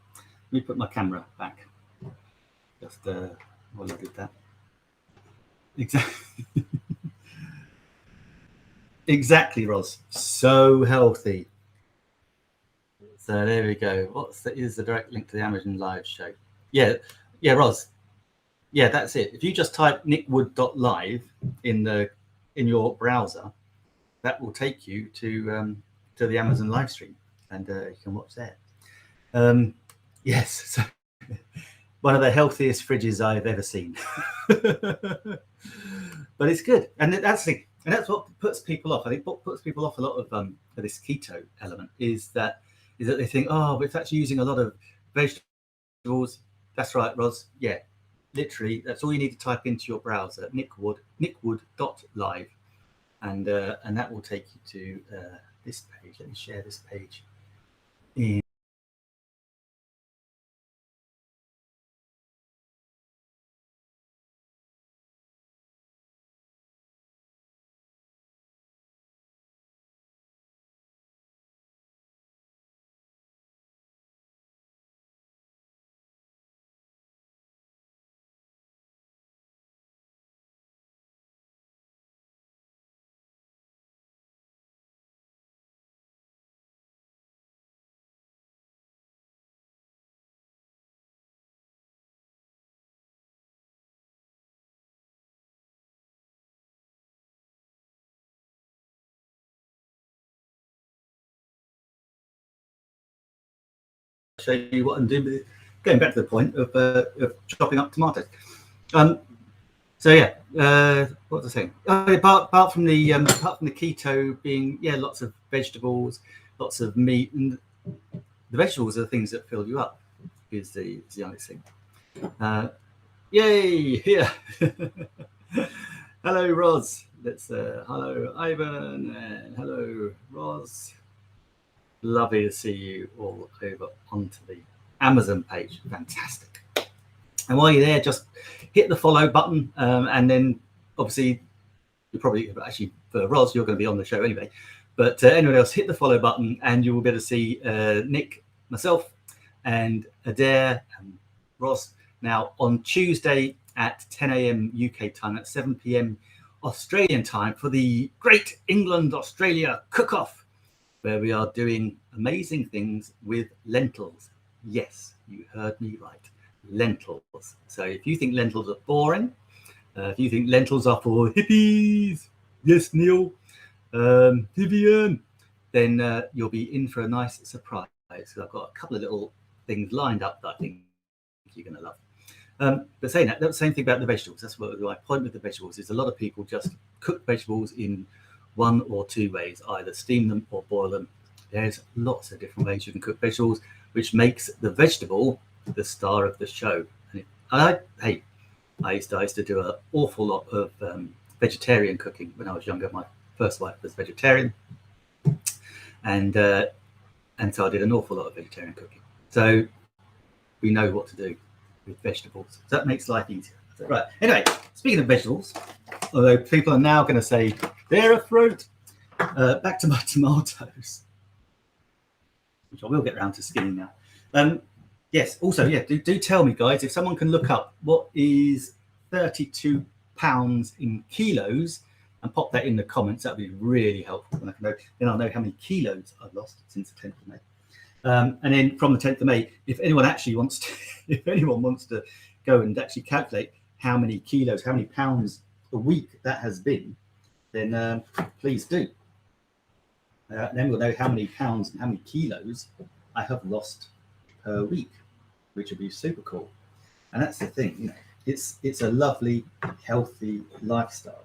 me put my camera back. Just while I did that. Exactly. Exactly, Ros. So healthy. So there we go. Is the direct link to the Amazon live show? Yeah, Ros. Yeah, that's it. If you just type nickwood.live in your browser, that will take you to the Amazon live stream, and you can watch there. Yes, so one of the healthiest fridges I've ever seen. But it's good, and that's what puts people off. I think what puts people off a lot of this keto element is that they think, oh, but it's actually using a lot of vegetables. That's right, Ros. Yeah, literally, that's all you need to type into your browser, nickwood.live, and that will take you to this page. Let me share this page. Show you what I'm doing with it. Going back to the point of chopping up tomatoes. So yeah, what was I saying? Apart from the keto being lots of vegetables, lots of meat, and the vegetables are the things that fill you up. Is the honest thing. Yay! Here. Hello, Ros. Hello, Ivan, and hello, Ros. Lovely to see you all over onto the Amazon page. Fantastic. And while you're there, just hit the follow button, and then obviously you're probably actually for Ros, you're going to be on the show anyway. But anyone else, hit the follow button, and you will be able to see Nick, myself, and Adair and Ros. Now on Tuesday at 10 a.m. UK time, at 7 p.m. Australian time, for the Great England Australia Cook-Off, where we are doing amazing things with lentils. Yes, you heard me right. Lentils. So if you think lentils are boring, if you think lentils are for hippies, yes, Neil, Vivian, then you'll be in for a nice surprise. So I've got a couple of little things lined up that I think you're going to love. But saying that, that's the same thing about the vegetables. That's what my point with the vegetables is. A lot of people just cook vegetables in one or two ways, either steam them or boil them. There's lots of different ways you can cook vegetables, which makes the vegetable the star of the show. And I used to do an awful lot of vegetarian cooking when I was younger. My first wife was vegetarian, and so I did an awful lot of vegetarian cooking. So we know what to do with vegetables. So that makes life easier. So, right. Anyway, speaking of vegetables, although people are now going to say they're a fruit. Back to my tomatoes, which I will get around to skinning now. Yes, also, yeah, do tell me, guys, if someone can look up what is 32 pounds in kilos and pop that in the comments, that would be really helpful. And I can know, then I'll know how many kilos I've lost since the 10th of May. And then from the 10th of May, if anyone actually wants to, if anyone wants to go and actually calculate how many kilos, how many pounds a week that has been, then please do. Then we'll know how many pounds and how many kilos I have lost per week, which would be super cool. And that's the thing, you know, it's a lovely, healthy lifestyle.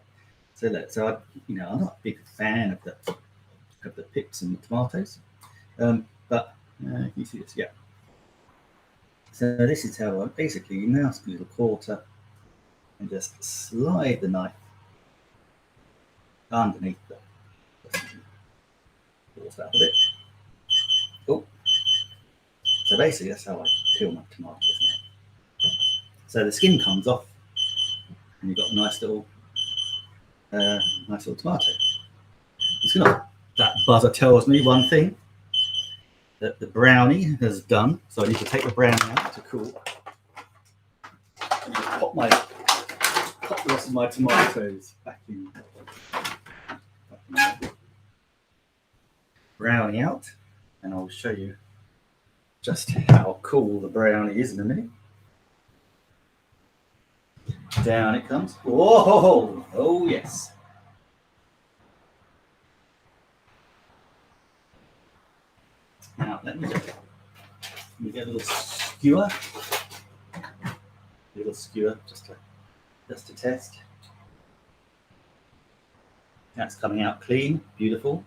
So I, you know, I'm not a big fan of the pips and the tomatoes, but you see this, yeah. So this is how I basically now squeeze a quarter and just slide the knife underneath the force that a bit. Oh, so basically that's how I peel my tomatoes now. So the skin comes off, and you've got a nice little tomato. It's gonna, that buzzer tells me one thing, that the brownie has done. So I need to take the brownie out to cool. And just pop the rest of my tomatoes back in. Brownie out, and I'll show you just how cool the brownie is in a minute. Down it comes. Whoa! Oh yes. Now let me get a little skewer. Just to test. That's coming out clean, beautiful.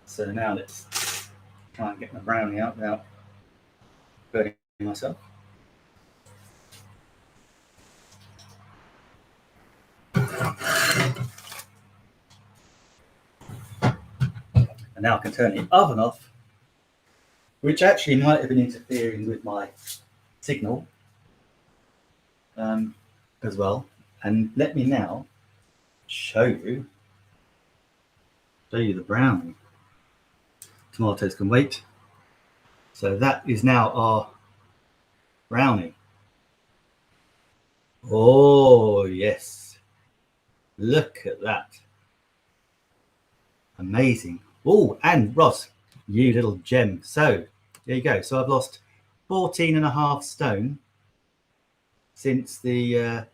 So now let's try and get my brownie out without burning myself. And now I can turn the oven off, which actually might have been interfering with my signal as well. And let me now show you the brownie. Tomatoes can wait. So that is now our brownie. Oh yes, look at that. Amazing. Oh, and Ross, you little gem. So there you go. So I've lost 14.5 stone since the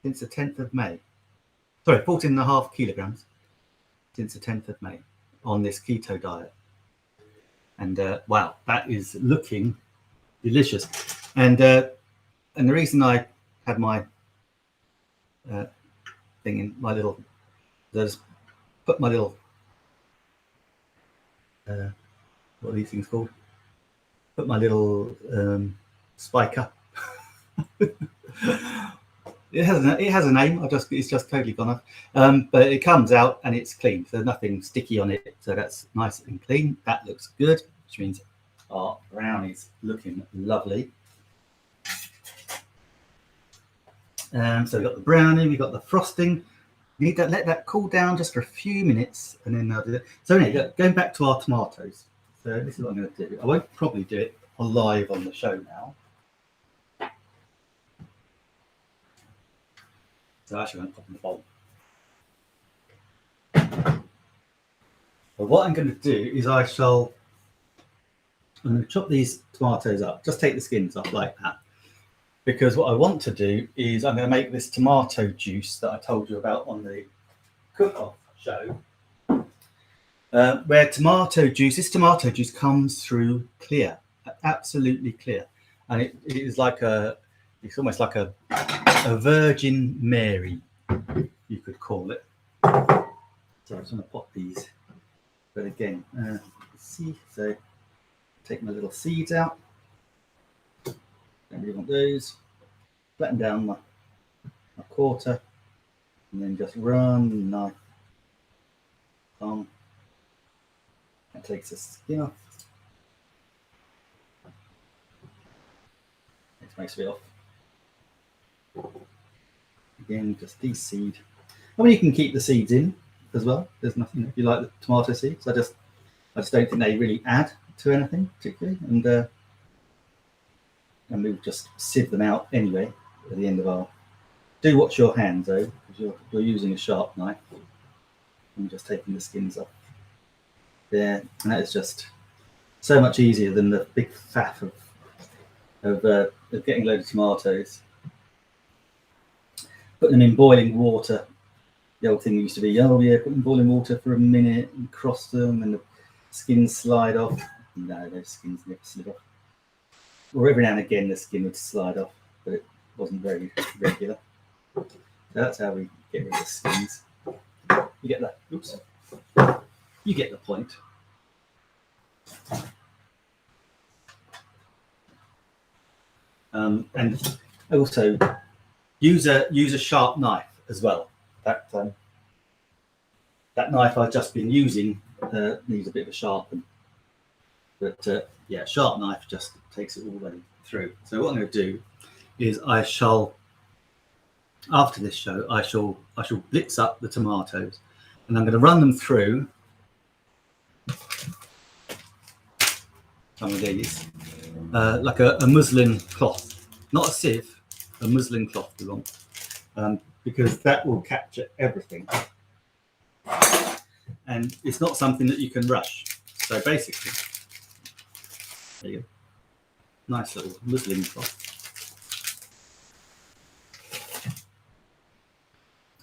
10th of May. Sorry, 14.5 kilograms since the 10th of May on this keto diet. And wow, that is looking delicious. And the reason I had my thing in my little, just put my little what are these things called? Put my little spiker. It has a name. It's just totally gone off. But it comes out and it's clean. So there's nothing sticky on it. So that's nice and clean. That looks good, which means our brownie's looking lovely. So we've got the brownie, we've got the frosting. We need to let that cool down just for a few minutes, and then I'll do it. So anyway, going back to our tomatoes. So this is what I'm going to do. I won't probably do it live on the show now. So I'm actually going to pop in the bowl. But what I'm going to do is I'm going to chop these tomatoes up. Just take the skins off like that. Because what I want to do is I'm going to make this tomato juice that I told you about on the cook-off show. Where this tomato juice comes through clear, absolutely clear. And it is like it's almost like a Virgin Mary, you could call it. So I just want to pop these. But again, see, so take my little seeds out. Don't really want those. Flatten down my quarter, and then just run the knife on. That takes the skin off. Takes most of it off. Again, just de-seed. I mean, you can keep the seeds in as well. There's nothing, if you like the tomato seeds. I just don't think they really add to anything particularly, and we'll just sieve them out anyway at the end of our. Do watch your hands though, because you're using a sharp knife. I'm just taking the skins off there, and that is just so much easier than the big faff of getting a load of tomatoes, putting them in boiling water. The old thing used to be, oh yeah, put them in boiling water for a minute and cross them, and the skins slide off. No, those skins never slid off. Or every now and again the skin would slide off, but it wasn't very regular. So that's how we get rid of the skins. You get that? Oops. You get the point. And also use a sharp knife as well. That knife I've just been using needs a bit of a sharpen, but yeah, sharp knife just takes it all the way through. So what I'm going to do is I shall, after this show, I shall blitz up the tomatoes, and I'm going to run them through some of these like a muslin cloth, not a sieve, a muslin cloth we want, because that will capture everything, and it's not something that you can rush. So basically, there you go, nice little muslin cloth,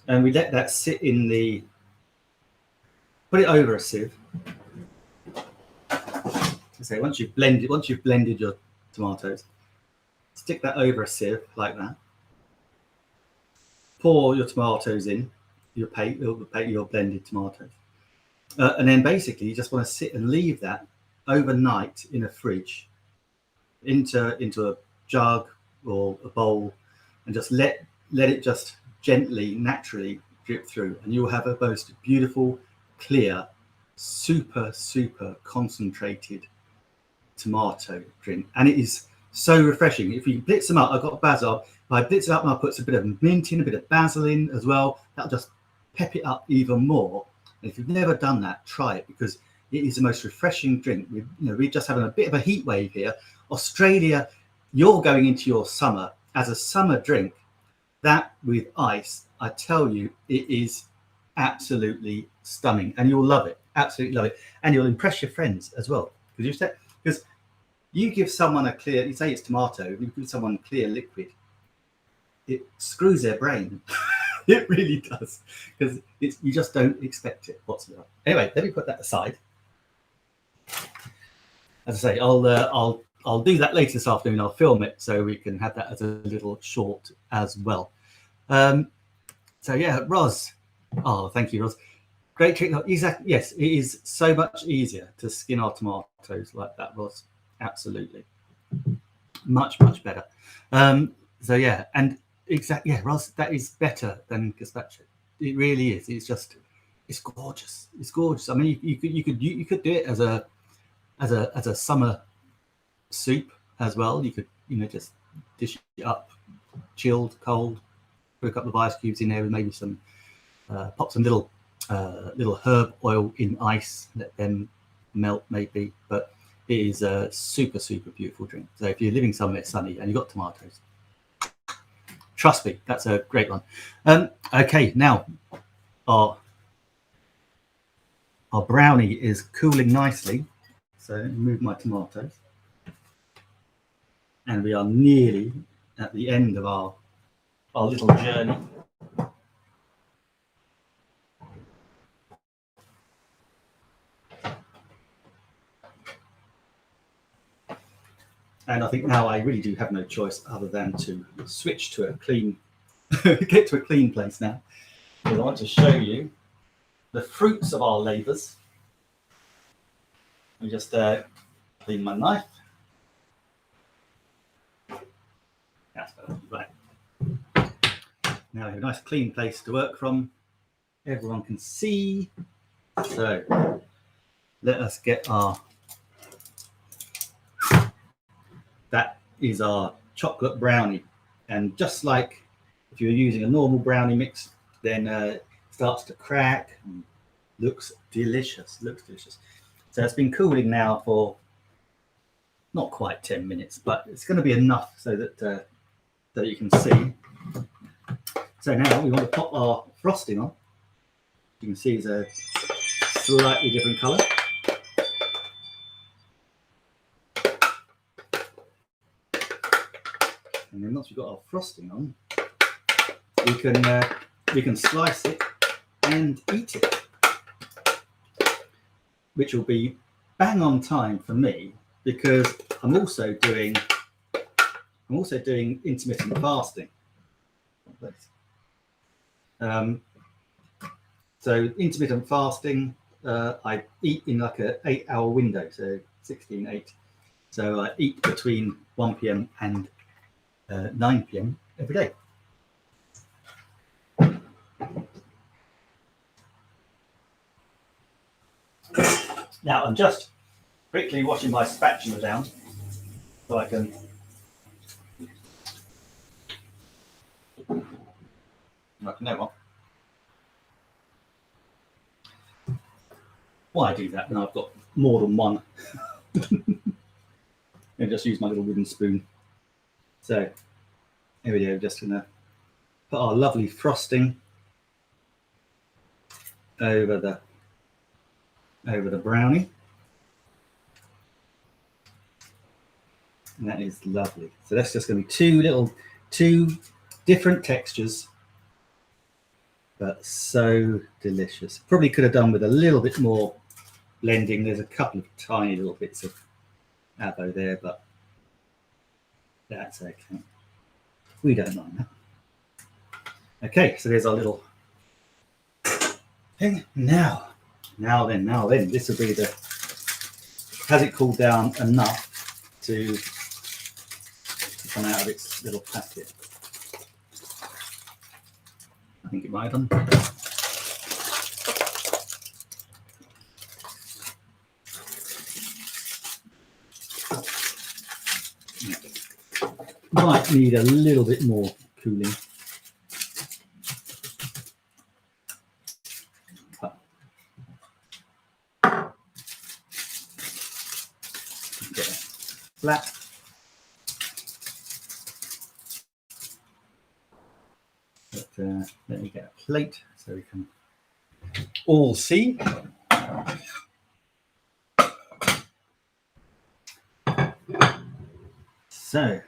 and we let that sit in the, put it over a sieve. So once you've blended your tomatoes, stick that over a sieve like that. Pour your tomatoes in, your blended tomatoes, and then basically you just want to sit and leave that overnight in a fridge, into a jug or a bowl, and just let it just gently, naturally drip through, and you will have a most beautiful, clear, super concentrated tomato drink, and it is so refreshing. If you blitz them up, I've got basil. If I blitz it up and I put a bit of mint in, a bit of basil in as well, that'll just pep it up even more. And if you've never done that, try it, because it is the most refreshing drink. We're just having a bit of a heat wave here. Australia, you're going into your summer as a summer drink. That with ice, I tell you, it is absolutely stunning, and you'll love it. Absolutely love it, and you'll impress your friends as well. Because you give someone a clear, you say it's tomato, you give someone clear liquid, it screws their brain. It really does, because you just don't expect it whatsoever. Anyway, let me put that aside. As I say, I'll do that later this afternoon. I'll film it so we can have that as a little short as well. So yeah, Ros. Oh, thank you, Ros. Great trick. Exactly. Yes, it is so much easier to skin our tomatoes like that, Ros. Absolutely. Much better. So yeah, and exactly, yeah, Ros, that is better than gazpacho. It really is. It's gorgeous. It's gorgeous. I mean, you could do it as a summer soup as well. You could, just dish it up, chilled, cold, put a couple of ice cubes in there with maybe some, pop some little herb oil in ice, let them melt maybe. But it is a super beautiful drink. So if you're living somewhere sunny and you've got tomatoes, trust me, that's a great one. Okay, now our brownie is cooling nicely. So let me move my tomatoes. And we are nearly at the end of our little journey. And I think now I really do have no choice other than to switch to a clean, get to a clean place now. Because I want to show you the fruits of our labours. Let me just clean my knife. That's better, right. Now we have a nice clean place to work from. Everyone can see. So let us get that is our chocolate brownie. And just like if you're using a normal brownie mix, then it's starts to crack and looks delicious. So it's been cooling now for not quite 10 minutes, but it's going to be enough so that you can see. So now we want to pop our frosting on. You can see it's a slightly different colour. And then once we've got our frosting on, we can slice it and eat it, which will be bang on time for me because I'm also doing intermittent fasting. So intermittent fasting, I eat in like an 8-hour window, so 16/8. So I eat between 1 p.m. and 9 p.m. every day. Now I'm just quickly washing my spatula down so I can know what. Why do that when I've got more than one? And just use my little wooden spoon. So here we go, just gonna put our lovely frosting over the brownie. And that is lovely. So that's just gonna be two different textures, but so delicious. Probably could have done with a little bit more blending. There's a couple of tiny little bits of avo there, but that's okay. We don't mind that. Okay, so there's our little thing. Now then, this will be the, has it cooled down enough to come out of its little packet? I think it might have done. Might need a little bit more cooling. Get it flat. But let me get a plate so we can all see. So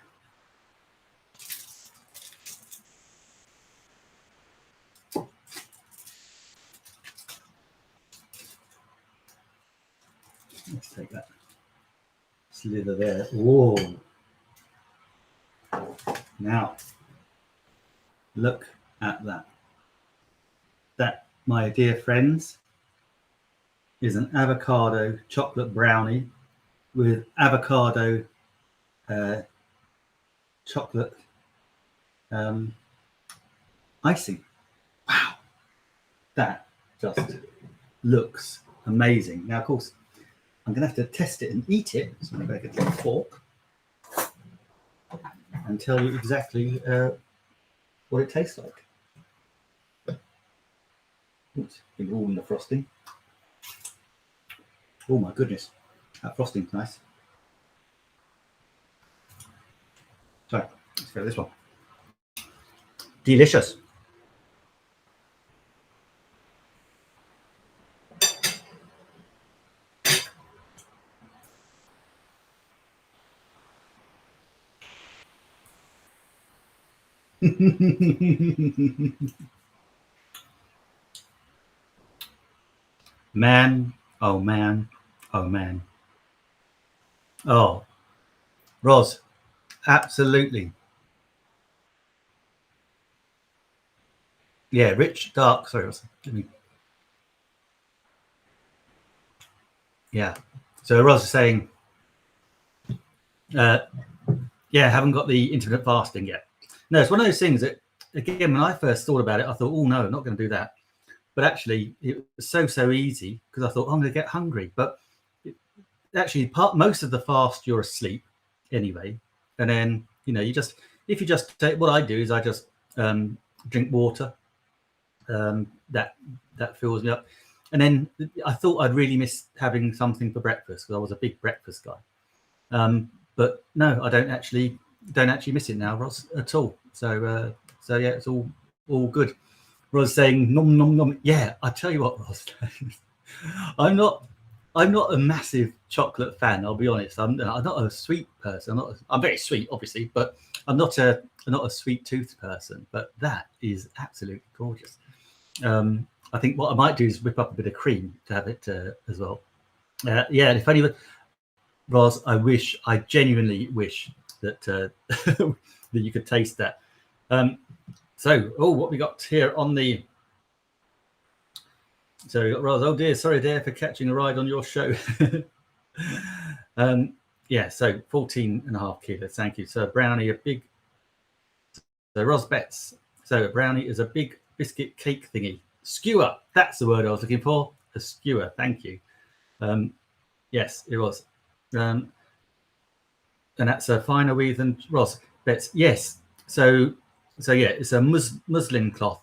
let's take that sliver there. Whoa. Now, look at that. That, my dear friends, is an avocado chocolate brownie with avocado chocolate icing. Wow. That just looks amazing. Now, of course, I'm going to have to test it and eat it. So I'm going to get a fork and tell you exactly what it tastes like. Oops, been all in the frosting. Oh my goodness, that frosting's nice. So let's go this one. Delicious. Man, oh man, oh man. Oh, Roz, absolutely. Yeah, rich, dark. Sorry, yeah. So Roz is saying, yeah, haven't got the intermittent fasting yet. No, it's one of those things that, again, when I first thought about it, I thought, oh no, I'm not going to do that. But actually, it was so easy because I thought, oh, I'm going to get hungry. But actually, most of the fast, you're asleep anyway. And then, you know, if you just take, what I do is I just drink water that fills me up. And then I thought I'd really miss having something for breakfast because I was a big breakfast guy. But no, I don't actually miss it now, Ross, at all. So yeah, it's all good. Ross saying nom nom nom. Yeah, I tell you what, Ross, I'm not a massive chocolate fan. I'll be honest. I'm not a sweet person. I'm very sweet, obviously, but I'm not a sweet tooth person. But that is absolutely gorgeous. I think what I might do is whip up a bit of cream to have it as well. Yeah, and if anyone, Roz, I genuinely wish that that you could taste that. So, what we got here on the. So we got Roz. Oh dear, sorry dear for catching a ride on your show. Yeah, so 14.5 kilos. Thank you. So brownie, a big. So Roz bets. So a brownie is a big biscuit cake thingy. Skewer. That's the word I was looking for. A skewer. Thank you. Yes, it was. And that's a finer weave than Ross bets. Yes. So yeah, it's a muslin cloth.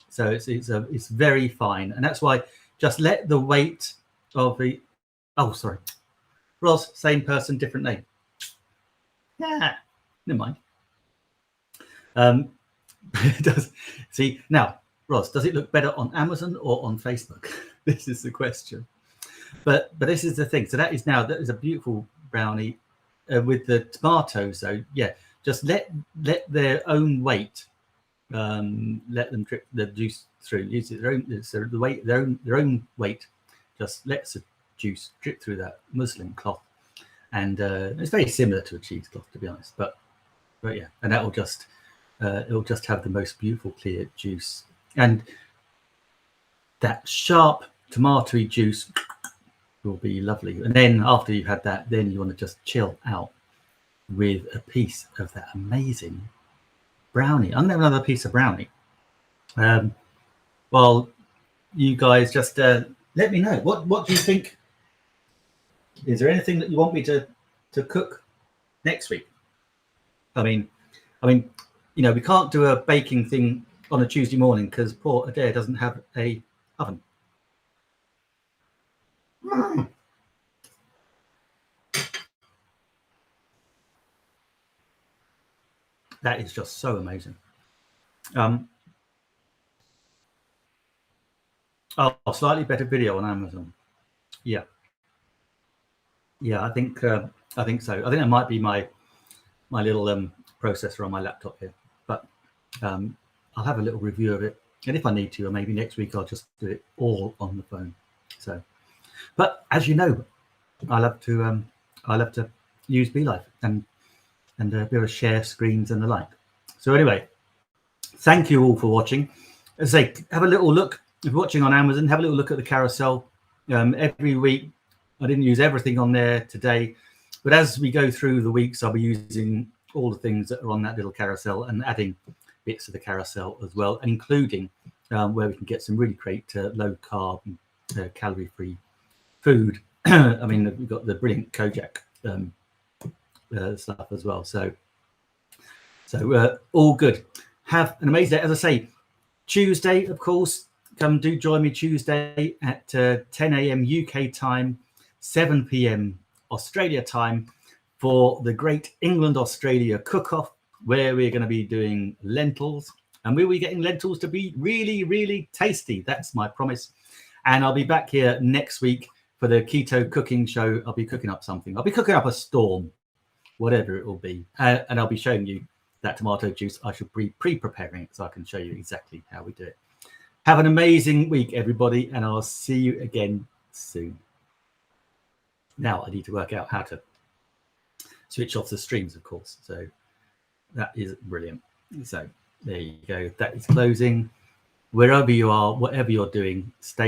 So it's very fine, and that's why just let the weight of the. Oh, sorry, Ross, same person, different name. Yeah, never mind. It does. See now, Ross, does it look better on Amazon or on Facebook? This is the question. But this is the thing. So that is a beautiful brownie with the tomatoes. So yeah, just let their own weight, let them drip the juice through. Use their own weight. Just lets the juice drip through that muslin cloth, and it's very similar to a cheesecloth, to be honest. But yeah, and that will just it'll just have the most beautiful clear juice, and that sharp tomatoey juice will be lovely. And then after you've had that, then you want to just chill out with a piece of that amazing brownie. I'm gonna have another piece of brownie. Well, you guys just let me know what do you think. Is there anything that you want me to cook next week? I mean, you know, we can't do a baking thing on a Tuesday morning because poor Adair doesn't have a oven. That is just so amazing. Slightly better video on Amazon. Yeah, I think so. I think that might be my little processor on my laptop here, but I'll have a little review of it, and if I need to, or maybe next week, I'll just do it all on the phone. So, but as you know, I love to use BeLife and be able to share screens and the like. So anyway, thank you all for watching. As I say, have a little look. If you're watching on Amazon, have a little look at the carousel. Every week, I didn't use everything on there today, but as we go through the weeks, I'll be using all the things that are on that little carousel and adding bits of the carousel as well, including where we can get some really great low carb, calorie free food. I mean, we've got the brilliant Kojak stuff as well. So all good. Have an amazing day. As I say, Tuesday, of course, come do join me Tuesday at 10 a.m. UK time, 7 p.m. Australia time for the Great England-Australia Cook-Off, where we're going to be doing lentils, and we'll be getting lentils to be really, really tasty. That's my promise. And I'll be back here next week for the Keto cooking show. I'll be cooking up something. I'll be cooking up a storm, whatever it will be. And I'll be showing you that tomato juice. I should be pre-preparing it so I can show you exactly how we do it. Have an amazing week, everybody, and I'll see you again soon. Now I need to work out how to switch off the streams, of course. So that is brilliant. So there you go. That is closing. Wherever you are, whatever you're doing, stay